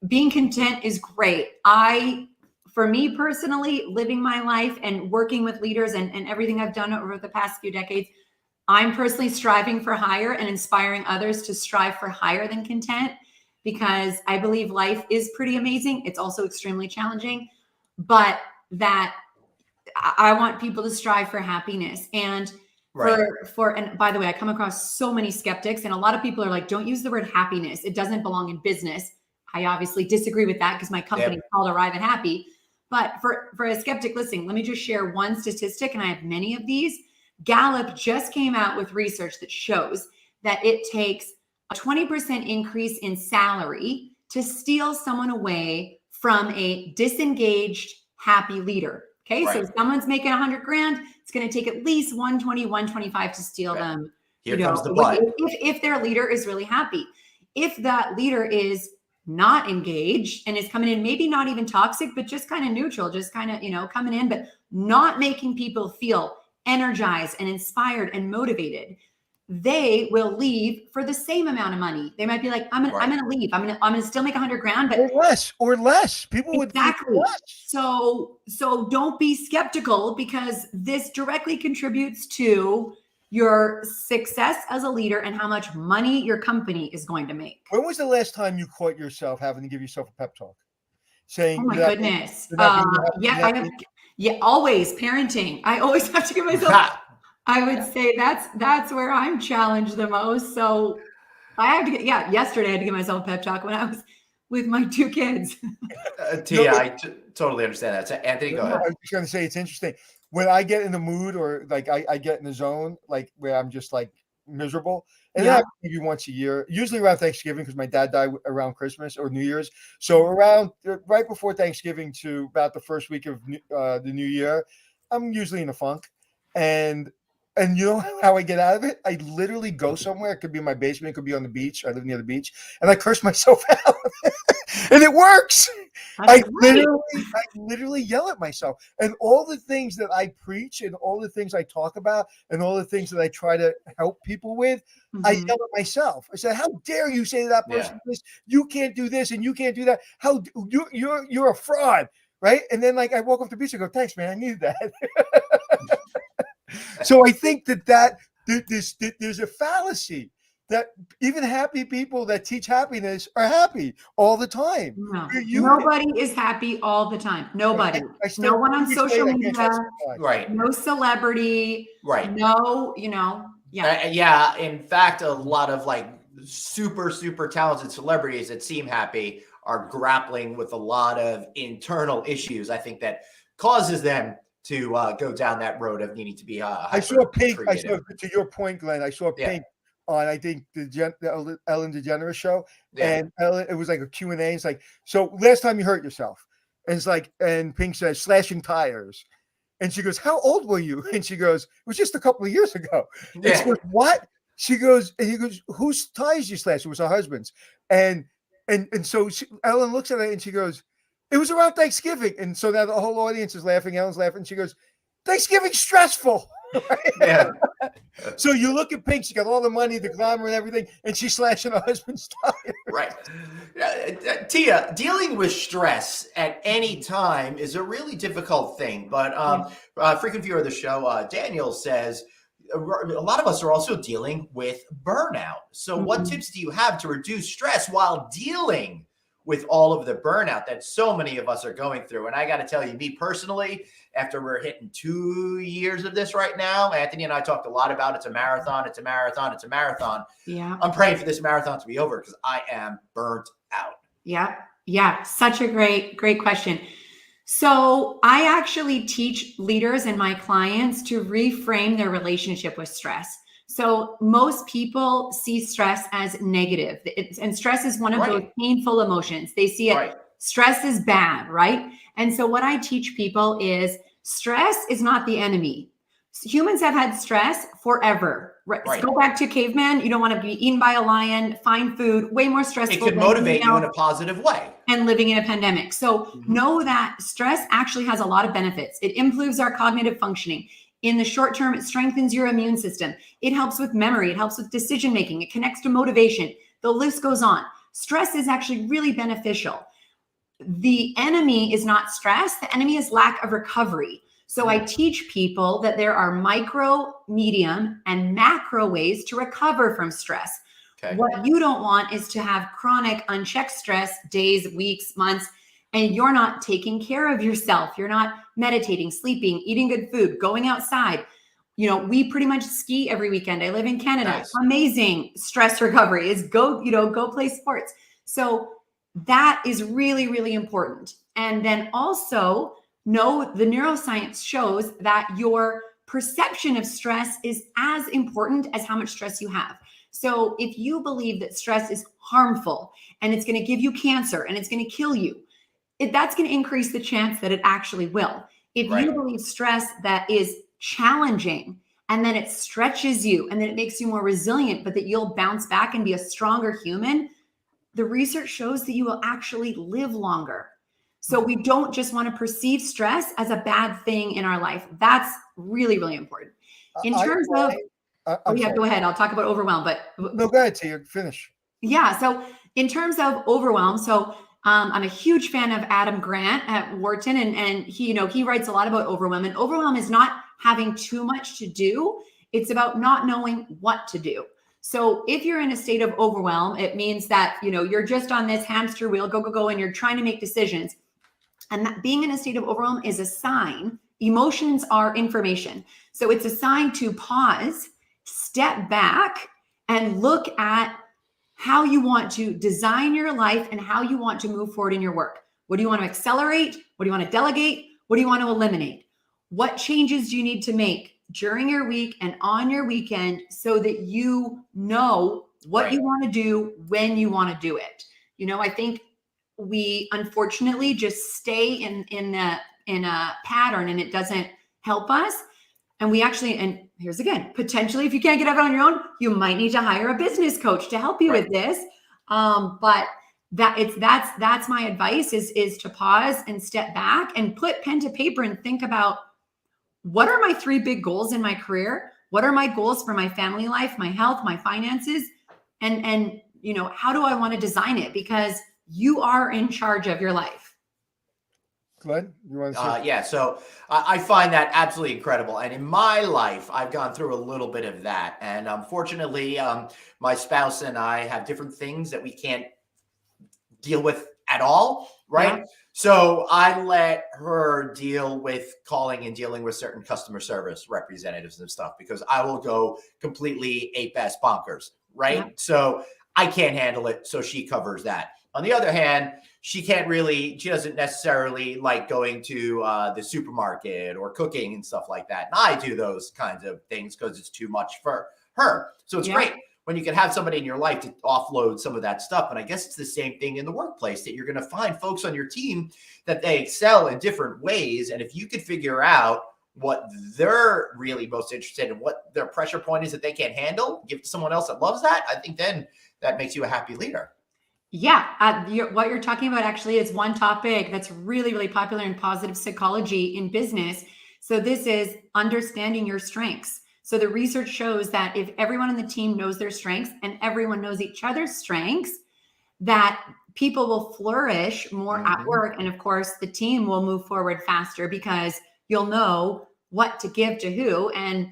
being content is great. For me personally, living my life and working with leaders and everything I've done over the past few decades, I'm personally striving for higher and inspiring others to strive for higher than content, because I believe life is pretty amazing. It's also extremely challenging, but that I want people to strive for happiness. And and by the way, I come across so many skeptics, and a lot of people are like, don't use the word happiness. It doesn't belong in business. I obviously disagree with that because my company is called Arrive and Happy. But for a skeptic listening, let me just share one statistic, and I have many of these. Gallup just came out with research that shows that it takes a 20% increase in salary to steal someone away from a disengaged, happy leader. Okay. So if someone's making 100 grand, it's going to take at least 120, 125 to steal them. Here comes the but. If their leader is really happy. If that leader is not engaged and is coming in, maybe not even toxic, but just kind of neutral, just kind of, coming in, but not making people feel energized and inspired and motivated, they will leave for the same amount of money. They might be like, I'm gonna leave. I'm gonna still make 100 grand, but or less. People would exactly. Less. So don't be skeptical, because this directly contributes to your success as a leader and how much money your company is going to make. When was the last time you caught yourself having to give yourself a pep talk? Saying, oh my goodness. Always parenting. I always have to give myself, I would say that's where I'm challenged the most. So I have to yesterday I had to give myself a pep talk when I was with my two kids. Tia, I totally understand that. So Anthony, go ahead. I was just going to say, it's interesting. When I get in the mood, or like I get in the zone, like where I'm just like miserable, and that happens maybe once a year, usually around Thanksgiving, because my dad died around Christmas or New Year's. So around right before Thanksgiving to about the first week of the new year, I'm usually in a funk. And you know how I get out of it? I literally go somewhere. It could be in my basement. It could be on the beach. I live near the beach. And I curse myself out. And it works. I literally yell at myself. And all the things that I preach and all the things I talk about and all the things that I try to help people with, I yell at myself. I said, how dare you say to that person this? You can't do this and you can't do that. How you're a fraud, right? And then like I walk off the beach and go, thanks, man. I needed that. So I think that there's a fallacy that even happy people that teach happiness are happy all the time. No. Nobody is happy all the time. Nobody. No one on social media. Right. No celebrity. Right. No, Yeah. In fact, a lot of like super, super talented celebrities that seem happy are grappling with a lot of internal issues. I think that causes them to go down that road of needing to be I saw Pink. To your point, Glenn, I saw Pink on, I think, the Ellen DeGeneres show. And Ellen, it was like a Q&A. It's like, so last time you hurt yourself. And it's like, and Pink says, slashing tires. And she goes, how old were you? And she goes, it was just a couple of years ago. And she goes, what? She goes, and he goes, whose tires you slashed? It was her husband's. And so Ellen looks at it and she goes, it was around Thanksgiving. And so now the whole audience is laughing. Ellen's laughing. She goes, Thanksgiving's stressful. Yeah. So you look at Pink, she got all the money, the glamour and everything, and she's slashing her husband's tire. Right. Tia, dealing with stress at any time is a really difficult thing. But frequent viewer of the show, Daniel says, a lot of us are also dealing with burnout. So what tips do you have to reduce stress while dealing with all of the burnout that so many of us are going through? And I got to tell you, me personally, after we're hitting 2 years of this right now, Anthony and I talked a lot about it's a marathon. Yeah. I'm praying for this marathon to be over because I am burnt out. Yeah. Such a great question. So I actually teach leaders and my clients to reframe their relationship with stress. So most people see stress as negative, and stress is one of those painful emotions. They see it, stress is bad, right? And so what I teach people is stress is not the enemy. Humans have had stress forever. Right. So go back to caveman. You don't want to be eaten by a lion, find food, way more stressful. It could motivate you in a positive way. And living in a pandemic. So know that stress actually has a lot of benefits. It improves our cognitive functioning. In the short term, it strengthens your immune system. It helps with memory. It helps with decision making. It connects to motivation. The list goes on. Stress is actually really beneficial. The enemy is not stress. The enemy is lack of recovery. So I teach people that there are micro, medium, and macro ways to recover from stress. Okay. What you don't want is to have chronic unchecked stress days, weeks, months, and you're not taking care of yourself. You're not meditating, sleeping, eating good food, going outside. We pretty much ski every weekend. I live in Canada. Nice. Amazing stress recovery is go play sports. So that is really, really important. And then also know the neuroscience shows that your perception of stress is as important as how much stress you have. So if you believe that stress is harmful and it's going to give you cancer and it's going to kill you, that's going to increase the chance that it actually will. If you believe stress that is challenging and then it stretches you and then it makes you more resilient, but that you'll bounce back and be a stronger human, the research shows that you will actually live longer. So we don't just want to perceive stress as a bad thing in our life. That's really, really important. In terms of, go ahead. I'll talk about overwhelm, but no, go ahead, Tia, finish. Yeah. So in terms of overwhelm, I'm a huge fan of Adam Grant at Wharton, and he writes a lot about overwhelm. And overwhelm is not having too much to do. It's about not knowing what to do. So if you're in a state of overwhelm, it means that, you're just on this hamster wheel, go, and you're trying to make decisions. And that being in a state of overwhelm is a sign. Emotions are information. So it's a sign to pause, step back, and look at how you want to design your life and how you want to move forward in your work. What do you want to accelerate? What do you want to delegate? What do you want to eliminate? What changes do you need to make during your week and on your weekend so that you know what you want to do when you want to do it? I think we unfortunately just stay in a pattern and it doesn't help us. And we actually, and here's again, potentially, if you can't get it on your own, you might need to hire a business coach to help you with this. But that's my advice is to pause and step back and put pen to paper and think about, what are my 3 big goals in my career? What are my goals for my family life, my health, my finances? And how do I want to design it? Because you are in charge of your life. Glenn, you want to say? Yeah, so I find that absolutely incredible. And in my life, I've gone through a little bit of that. And unfortunately, my spouse and I have different things that we can't deal with at all, right? Yeah. So I let her deal with calling and dealing with certain customer service representatives and stuff, because I will go completely ape-ass bonkers, right? Yeah. So I can't handle it, so she covers that. On the other hand, she doesn't necessarily like going to the supermarket or cooking and stuff like that. And I do those kinds of things because it's too much for her. So it's great when you can have somebody in your life to offload some of that stuff. And I guess it's the same thing in the workplace, that you're going to find folks on your team that they excel in different ways. And if you could figure out what they're really most interested in, what their pressure point is that they can't handle, give it to someone else that loves that, I think then that makes you a happy leader. Yeah. What you're talking about actually is one topic that's really, really popular in positive psychology in business. So this is understanding your strengths. So the research shows that if everyone on the team knows their strengths and everyone knows each other's strengths, that people will flourish more at work. And of course, the team will move forward faster because you'll know what to give to who. And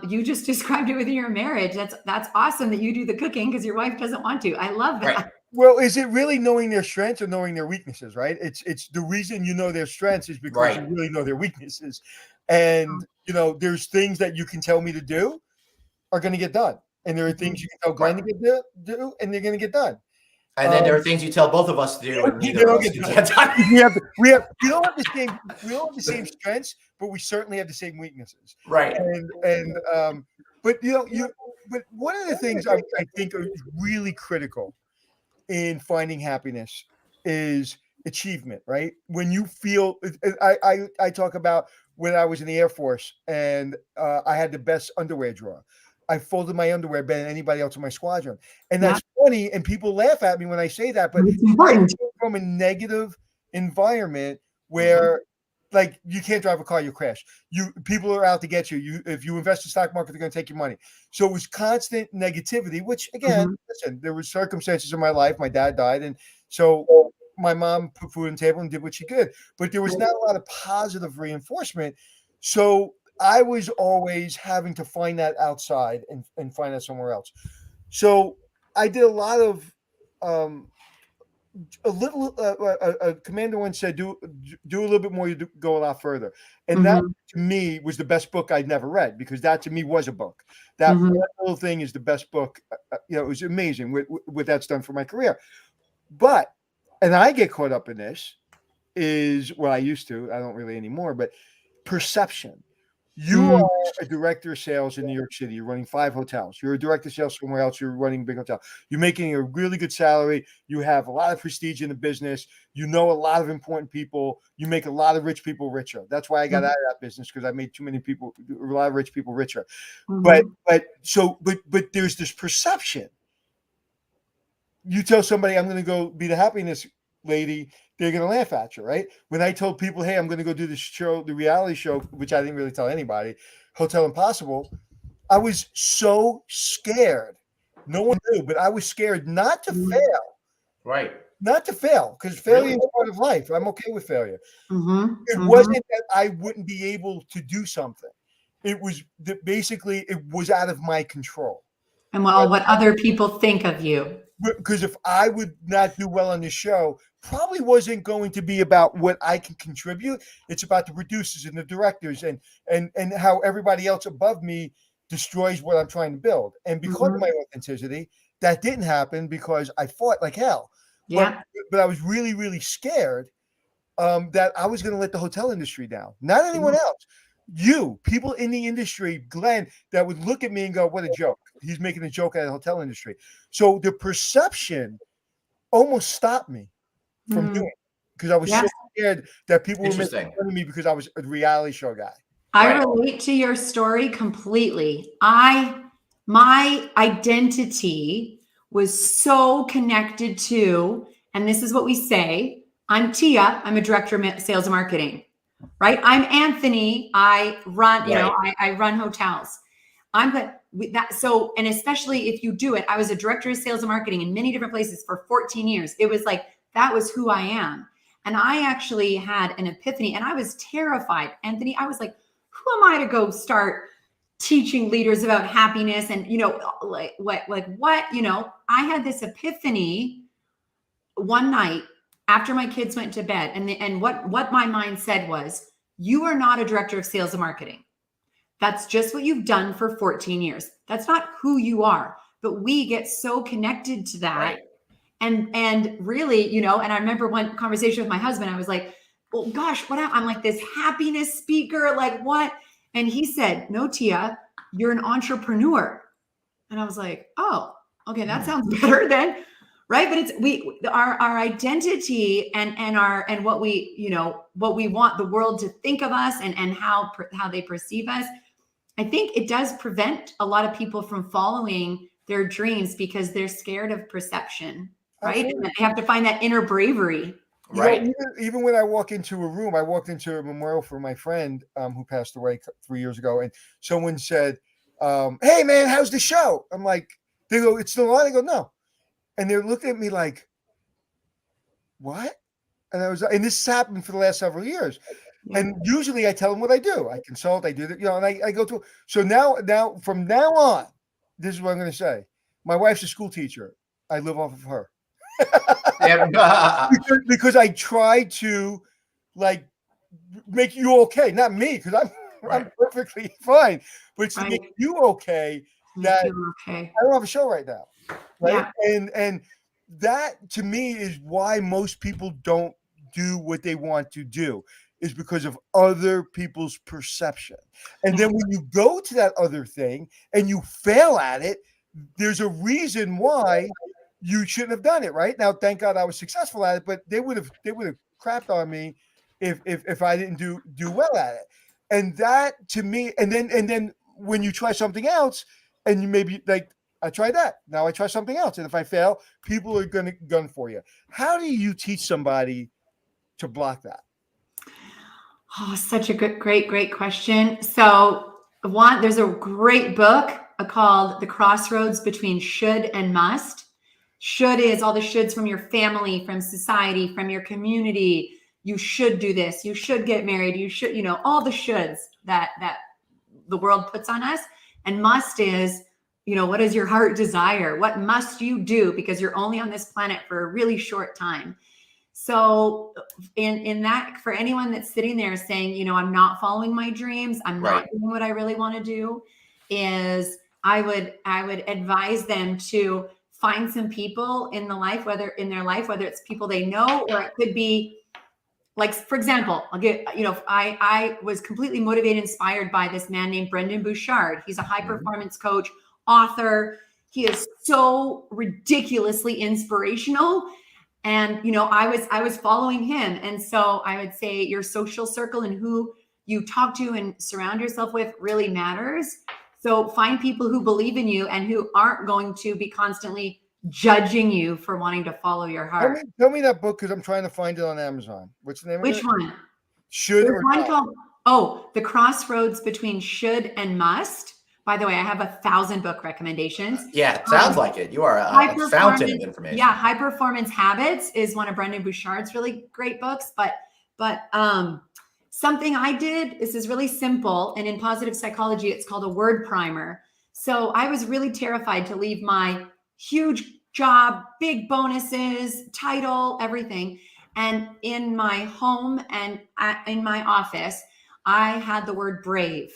you just described it with your marriage. That's awesome that you do the cooking because your wife doesn't want to. I love that. Right. Well, is it really knowing their strengths or knowing their weaknesses, right? It's the reason you know their strengths is because you really know their weaknesses. And, there's things that you can tell me to do are going to get done. And there are things you can tell Glenn to do, and they're going to get done. And then there are things you tell both of us to do, and neither of us can get done. We don't have the same strengths, but we certainly have the same weaknesses. Right. But one of the things I think are really critical in finding happiness is achievement, right? When you feel, I talk about when I was in the Air Force and I had the best underwear drawer. I folded my underwear better than anybody else in my squadron. And that's funny. And people laugh at me when I say that, but I came from a negative environment where like you can't drive a car, you crash. People are out to get you. If you invest in the stock market, they're going to take your money. So it was constant negativity, which again, listen, there were circumstances in my life. My dad died. And so my mom put food on the table and did what she could, but there was not a lot of positive reinforcement. So I was always having to find that outside and find that somewhere else. So I did a lot of a little. A commander once said, "Do a little bit more, you go a lot further," and that to me was the best book I'd never read, because that to me was a book. That little thing is the best book. It was amazing what that's done for my career. But, and I get caught up in this, is what I used to. I don't really anymore, but perception. You are a director of sales in New York City. You're running 5 hotels. You're a director of sales somewhere else. You're running a big hotel. You're making a really good salary. You have a lot of prestige in the business. You know a lot of important people. You make a lot of rich people richer. That's why I got out of that business, because I made a lot of rich people richer. But there's this perception. You tell somebody, I'm going to go be the happiness lady, they're going to laugh at you, right? When I told people, hey, I'm going to go do this show, the reality show, which I didn't really tell anybody, Hotel Impossible, I was so scared. No one knew, but I was scared not to fail. Right. Not to fail, because failure is part of life. I'm okay with failure. It wasn't that I wouldn't be able to do something. It was that basically it was out of my control. And what other people think of you. Because if I would not do well on the show, probably wasn't going to be about what I can contribute. It's about the producers and the directors and how everybody else above me destroys what I'm trying to build. And because of my authenticity, that didn't happen, because I fought like hell. Yeah. But I was really, really scared that I was going to let the hotel industry down. Not anyone else. People in the industry, Glenn, that would look at me and go, what a joke. He's making a joke out of the hotel industry. So the perception almost stopped me from doing it, because I was so scared that people were making fun of me because I was a reality show guy. I relate to your story completely. My identity was so connected to, and this is what we say, I'm Tia, I'm a director of sales and marketing. Right? I'm Anthony. I run, I run hotels. So, and especially if you do it, I was a director of sales and marketing in many different places for 14 years. It was like, that was who I am. And I actually had an epiphany, and I was terrified. Anthony, I was like, who am I to go start teaching leaders about happiness? And, what, I had this epiphany one night after my kids went to bed, and what my mind said was, you are not a director of sales and marketing. That's just what you've done for 14 years. That's not who you are. But we get so connected to that. Right. And really, and I remember one conversation with my husband, I was like, well, gosh, I'm like this happiness speaker, like what? And he said, no, Tia, you're an entrepreneur. And I was like, oh, okay, that sounds better then. Right. But it's our identity and what we want the world to think of us and how they perceive us. I think it does prevent a lot of people from following their dreams because they're scared of perception. Right. And they have to find that inner bravery. Right. Even when I walk into a room, I walked into a memorial for my friend who passed away 3 years ago. And someone said, hey, man, how's the show? I'm like, they go, it's still on. I go, no. And they're looking at me like, what? And and this has happened for the last several years. Yeah. And usually I tell them what I do. I consult, I do that, and I go through. So now, from now on, this is what I'm going to say. My wife's a school teacher. I live off of her. because I try to make you okay. Not me, because I'm perfectly fine. But it's to make you okay that I don't have a show right now. Right. Yeah. And that to me is why most people don't do what they want to do, is because of other people's perception. And then when you go to that other thing and you fail at it, there's a reason why you shouldn't have done it. Right now, thank God I was successful at it, but they would have crapped on me if I didn't do well at it. And that to me, and then when you try something else and you maybe I tried that. Now I try something else. And if I fail, people are going to gun for you. How do you teach somebody to block that? Oh, such a great question. So there's a great book called The Crossroads Between Should and Must. Should is all the shoulds from your family, from society, from your community. you should do this, you should get married, you should, all the shoulds that the world puts on us. And must is, what does your heart desire? What must you do? Because you're only on this planet for a really short time. So in that, for anyone that's sitting there saying, I'm not following my dreams, I'm not doing what I really want to do, is I would advise them to find some people in their life, whether it's people they know, or it could be, like, for example, I was completely motivated, inspired by this man named Brendon Bouchard. He's a high performance coach, author. He is so ridiculously inspirational. And, I was following him. And so I would say your social circle and who you talk to and surround yourself with really matters. So find people who believe in you and who aren't going to be constantly judging you for wanting to follow your heart. Tell me that book, because I'm trying to find it on Amazon. What's the name of it? Which one? Should There's or one not? called, The Crossroads Between Should and Must. By the way, I have 1,000 book recommendations. Yeah, it sounds like it. You are a fountain of information. Yeah, High Performance Habits is one of Brendon Bouchard's really great books. But something I did, this is really simple, and in positive psychology, it's called a word primer. So I was really terrified to leave my huge job, big bonuses, title, everything. And in my home and in my office, I had the word brave.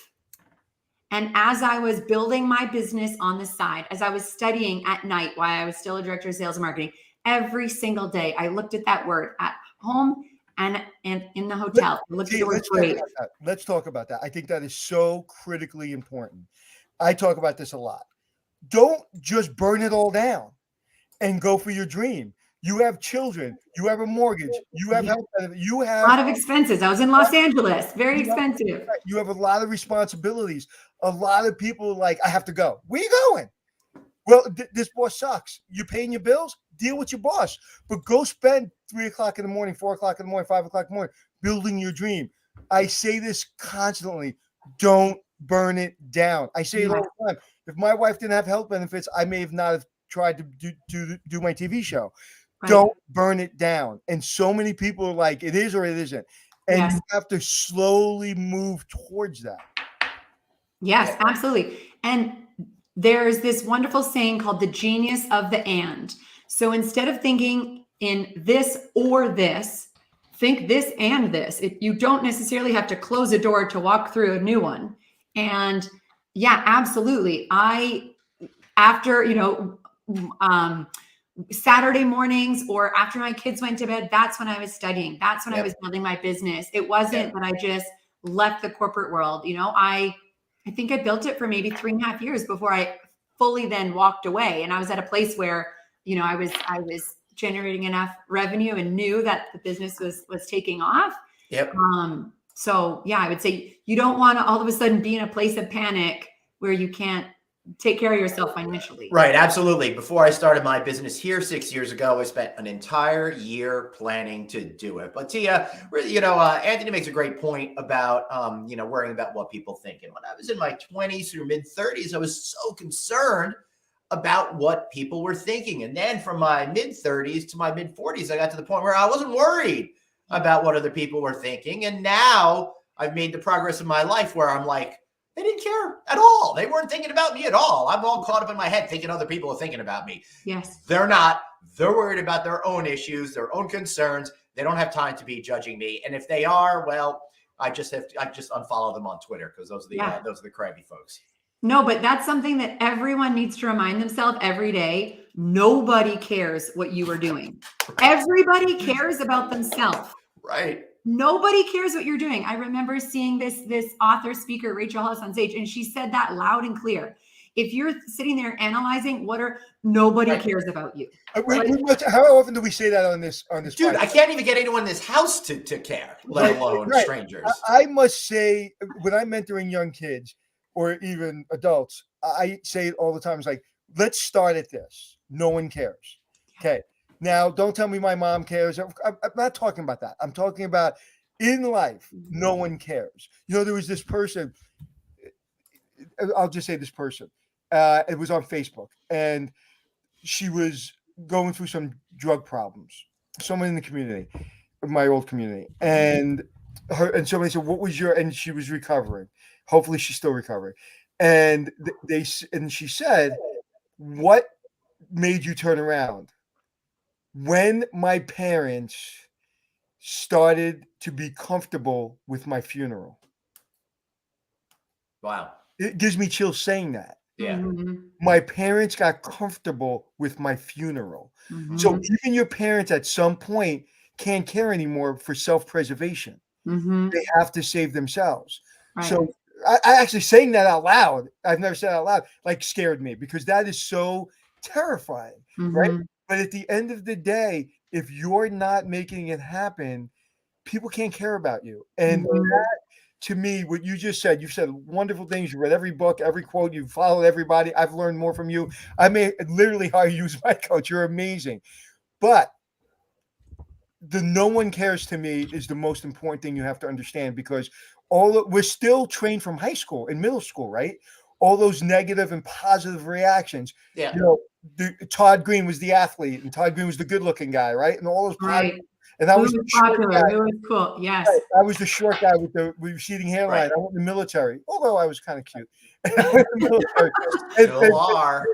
And as I was building my business on the side, as I was studying at night while I was still a director of sales and marketing, every single day I looked at that word at home and in the hotel. Let's talk about that. I think that is so critically important. I talk about this a lot. Don't just burn it all down and go for your dream. You have children, you have a mortgage, you have health benefits, you have a lot of expenses. I was in Los Angeles, very expensive. You have a lot of responsibilities. A lot of people are like, I have to go. Where you going? Well, this boss sucks. You're paying your bills, deal with your boss. But go spend 3 o'clock in the morning, 4 o'clock in the morning, 5 o'clock in the morning, building your dream. I say this constantly. Don't burn it down. I say it all the time. If my wife didn't have health benefits, I may have not have tried to do my TV show. Right. Don't burn it down. And so many people are like, it is or it isn't. And you have to slowly move towards that. Yes, absolutely. And there's this wonderful saying called the genius of the and. So instead of thinking in this or this, think this and this. You don't necessarily have to close a door to walk through a new one. And yeah, absolutely. After Saturday mornings or after my kids went to bed, that's when I was studying. That's when I was building my business. It wasn't that I just left the corporate world. I think I built it for maybe 3.5 years before I fully then walked away. And I was at a place where, I was generating enough revenue and knew that the business was taking off. Yep. So yeah, I would say you don't want to all of a sudden be in a place of panic where you can't take care of yourself financially. Right. Absolutely. Before I started my business here 6 years ago, I spent an entire year planning to do it. But Tia, Anthony makes a great point about, worrying about what people think. And when I was in my 20s through mid 30s, I was so concerned about what people were thinking. And then from my mid 30s to my mid 40s, I got to the point where I wasn't worried about what other people were thinking. And now I've made the progress in my life where I'm like, they didn't care at all. They weren't thinking about me at all. I'm all caught up in my head thinking other people are thinking about me. Yes. They're not. They're worried about their own issues, their own concerns. They don't have time to be judging me. And if they are, well, I just unfollow them on Twitter because those are the crabby folks. No, but that's something that everyone needs to remind themselves every day. Nobody cares what you are doing. Everybody cares about themselves. Right. Nobody cares what you're doing. I remember seeing this author speaker, Rachel Hollis, on stage, and she said that loud and clear. If you're sitting there analyzing nobody cares about you. How often do we say that on this? Dude, podcast? I can't even get anyone in this house to care, let alone strangers. I must say, when I'm mentoring young kids or even adults, I say it all the time. It's like, let's start at this. No one cares. Okay. Now, don't tell me my mom cares. I'm not talking about that. I'm talking about in life, no one cares. There was this person, I'll just say this person. It was on Facebook, and she was going through some drug problems, someone in the community. my old community, and somebody said, "What was your?" And she was recovering. Hopefully, she's still recovering. And she said, "What made you turn around?" When my parents started to be comfortable with my funeral. Wow. It gives me chills saying that. Yeah. My parents got comfortable with my funeral. Mm-hmm. So even your parents at some point can't care anymore for self-preservation. Mm-hmm. They have to save themselves. Right. So I actually saying that out loud, I've never said it out loud, like scared me because that is so terrifying, right? But at the end of the day, if you're not making it happen, people can't care about you. And that, to me, what you just said, you've said wonderful things. You read every book, every quote, you followed everybody. I've learned more from you. I may literally hire you as my coach. You're amazing. But the no one cares to me is the most important thing you have to understand, because we're still trained from high school and middle school, right? All those negative and positive reactions. Yeah. You know, Todd Green was the athlete, and Todd Green was the good-looking guy, right? And all those Right. And I was the short guy. It was cool. Yes. Right. I was the short guy with the receding hairline. Right. I went in the military, although I was kind of cute. I went in the military. Still are.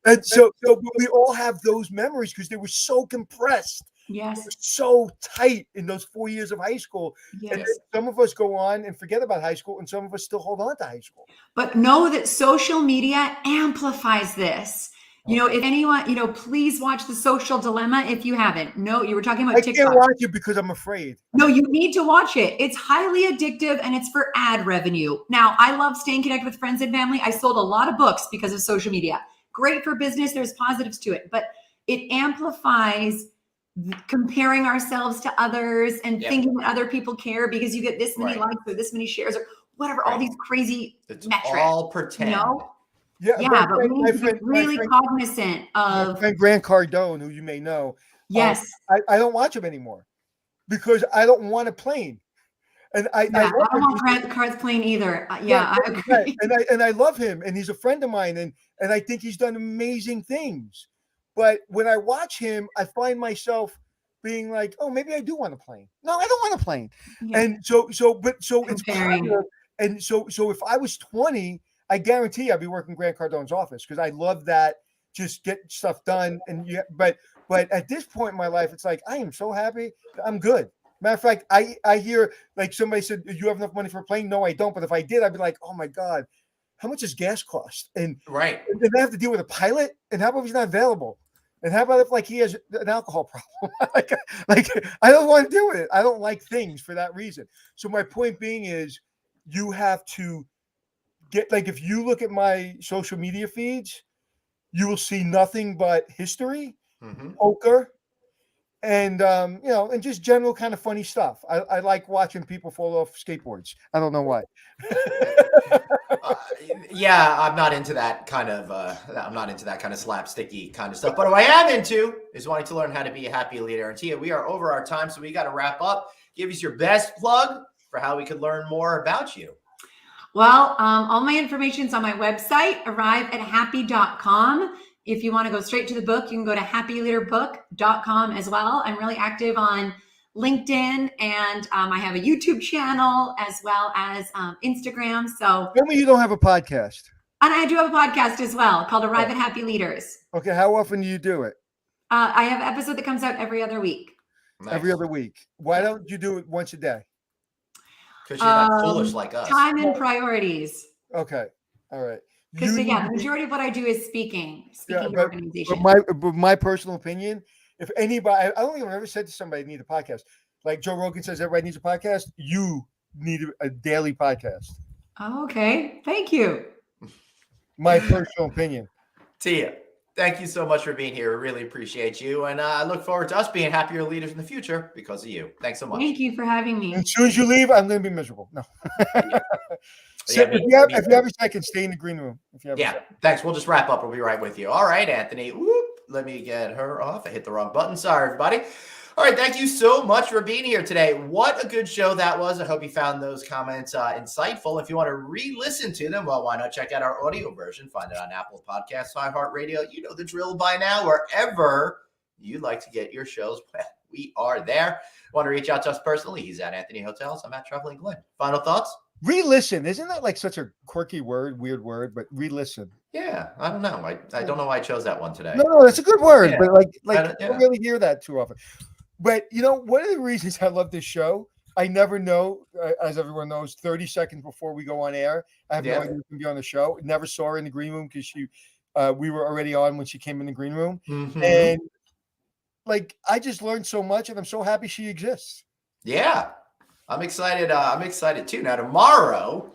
And so but we all have those memories because they were so compressed. Yes. They were so tight in those 4 years of high school. Yes. And then some of us go on and forget about high school, and some of us still hold on to high school. But know that social media amplifies this. You know, if anyone, you know, please watch The Social Dilemma if you haven't. No, you were talking about TikTok. I can't watch it because I'm afraid. No, you need to watch it. It's highly addictive and it's for ad revenue. Now, I love staying connected with friends and family. I sold a lot of books because of social media. Great for business. There's positives to it, but it amplifies comparing ourselves to others and thinking that other people care because you get this many likes or this many shares or whatever, all these crazy metrics. All pretend. You know? Yeah, but we need to be really cognizant of. My friend Grant Cardone, who you may know. Yes. I don't watch him anymore because I don't want a plane. And I don't want Grant Card's plane either. I agree. Right. And I love him, and he's a friend of mine, and I think he's done amazing things. But when I watch him, I find myself being like, oh, maybe I do want a plane. No, I don't want a plane. Yeah. And so it's positive. And so if I was 20, I guarantee I'd be working Grant Cardone's office because I love that, just get stuff done. And but at this point in my life, it's like I am so happy. I'm good. Matter of fact, I hear like somebody said, "Do you have enough money for a plane?" No, I don't. But if I did, I'd be like, "Oh my God, how much does gas cost?" And right, and then I have to deal with a pilot. And how about if he's not available? And how about if like he has an alcohol problem? like I don't want to deal with it. I don't like things for that reason. So my point being is, you have to get like if you look at my social media feeds, you will see nothing but history, poker, and and just general kind of funny stuff. I like watching people fall off skateboards. I don't know why. I'm not into that kind of slapsticky kind of stuff. But what I am into is wanting to learn how to be a happy leader. And Tia, we are over our time, so we got to wrap up. Give us your best plug for how we could learn more about you. Well, all my information is on my website, arriveathappy.com. If you want to go straight to the book, you can go to happyleaderbook.com as well. I'm really active on LinkedIn, and I have a YouTube channel as well as Instagram. So tell me you don't have a podcast. And I do have a podcast as well called Arrive at Happy Leaders. Okay, how often do you do it? I have an episode that comes out every other week. Nice. Every other week. Why don't you do it once a day? Because you're not foolish like us. Time and priorities. Okay. All right. Because the majority of what I do is speaking organization. But my personal opinion, if anybody, I don't think I've ever said to somebody need a podcast. Like Joe Rogan says, everybody needs a podcast. You need a daily podcast. Oh, okay. Thank you. My personal opinion. Tia, thank you so much for being here. We really appreciate you. And I look forward to us being happier leaders in the future because of you. Thanks so much. Thank you for having me. And as soon as you leave, I'm going to be miserable. No. If you have a second, stay in the green room. Thanks. We'll just wrap up. We'll be right with you. All right, Anthony. Whoop. Let me get her off. I hit the wrong button. Sorry, everybody. All right. Thank you so much for being here today. What a good show that was. I hope you found those comments insightful. If you want to re-listen to them, well, why not check out our audio version? Find it on Apple Podcasts, iHeartRadio. You know the drill by now. Wherever you'd like to get your shows. we are there. Want to reach out to us personally? He's at Anthony Hotels. I'm at Traveling Glenn. Final thoughts? Re-listen. Isn't that like such a quirky word, weird word, but re-listen. Yeah, I don't know. I don't know why I chose that one today. No, it's a good word, Yeah. but I Yeah. don't really hear that too often. But one of the reasons I love this show, I never know, as everyone knows, 30 seconds before we go on air, I have no idea who's going to be on the show. Never saw her in the green room because we were already on when she came in the green room. And I just learned so much, and I'm so happy she exists. Yeah, I'm excited. I'm excited too. Now tomorrow,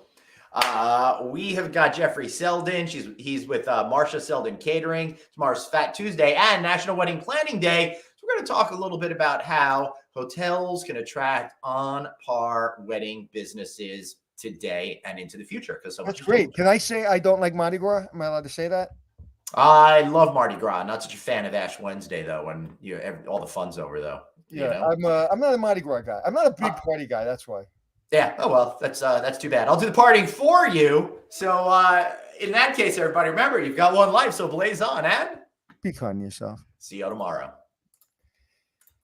we have got Jeffrey Selden. He's with Marsha Selden Catering. Tomorrow's Fat Tuesday and National Wedding Planning Day. So we're going to talk a little bit about how hotels can attract on-par wedding businesses today and into the future. Because that's great. Can I say I don't like Mardi Gras? Am I allowed to say that? I love Mardi Gras. Not such a fan of Ash Wednesday though. When all the fun's over though. Yeah, I'm not a Mardi Gras guy. I'm not a big party guy. That's why. Yeah. Oh well, that's too bad. I'll do the partying for you. So in that case, everybody, remember you've got one life. So blaze on and be kind to yourself. see you tomorrow.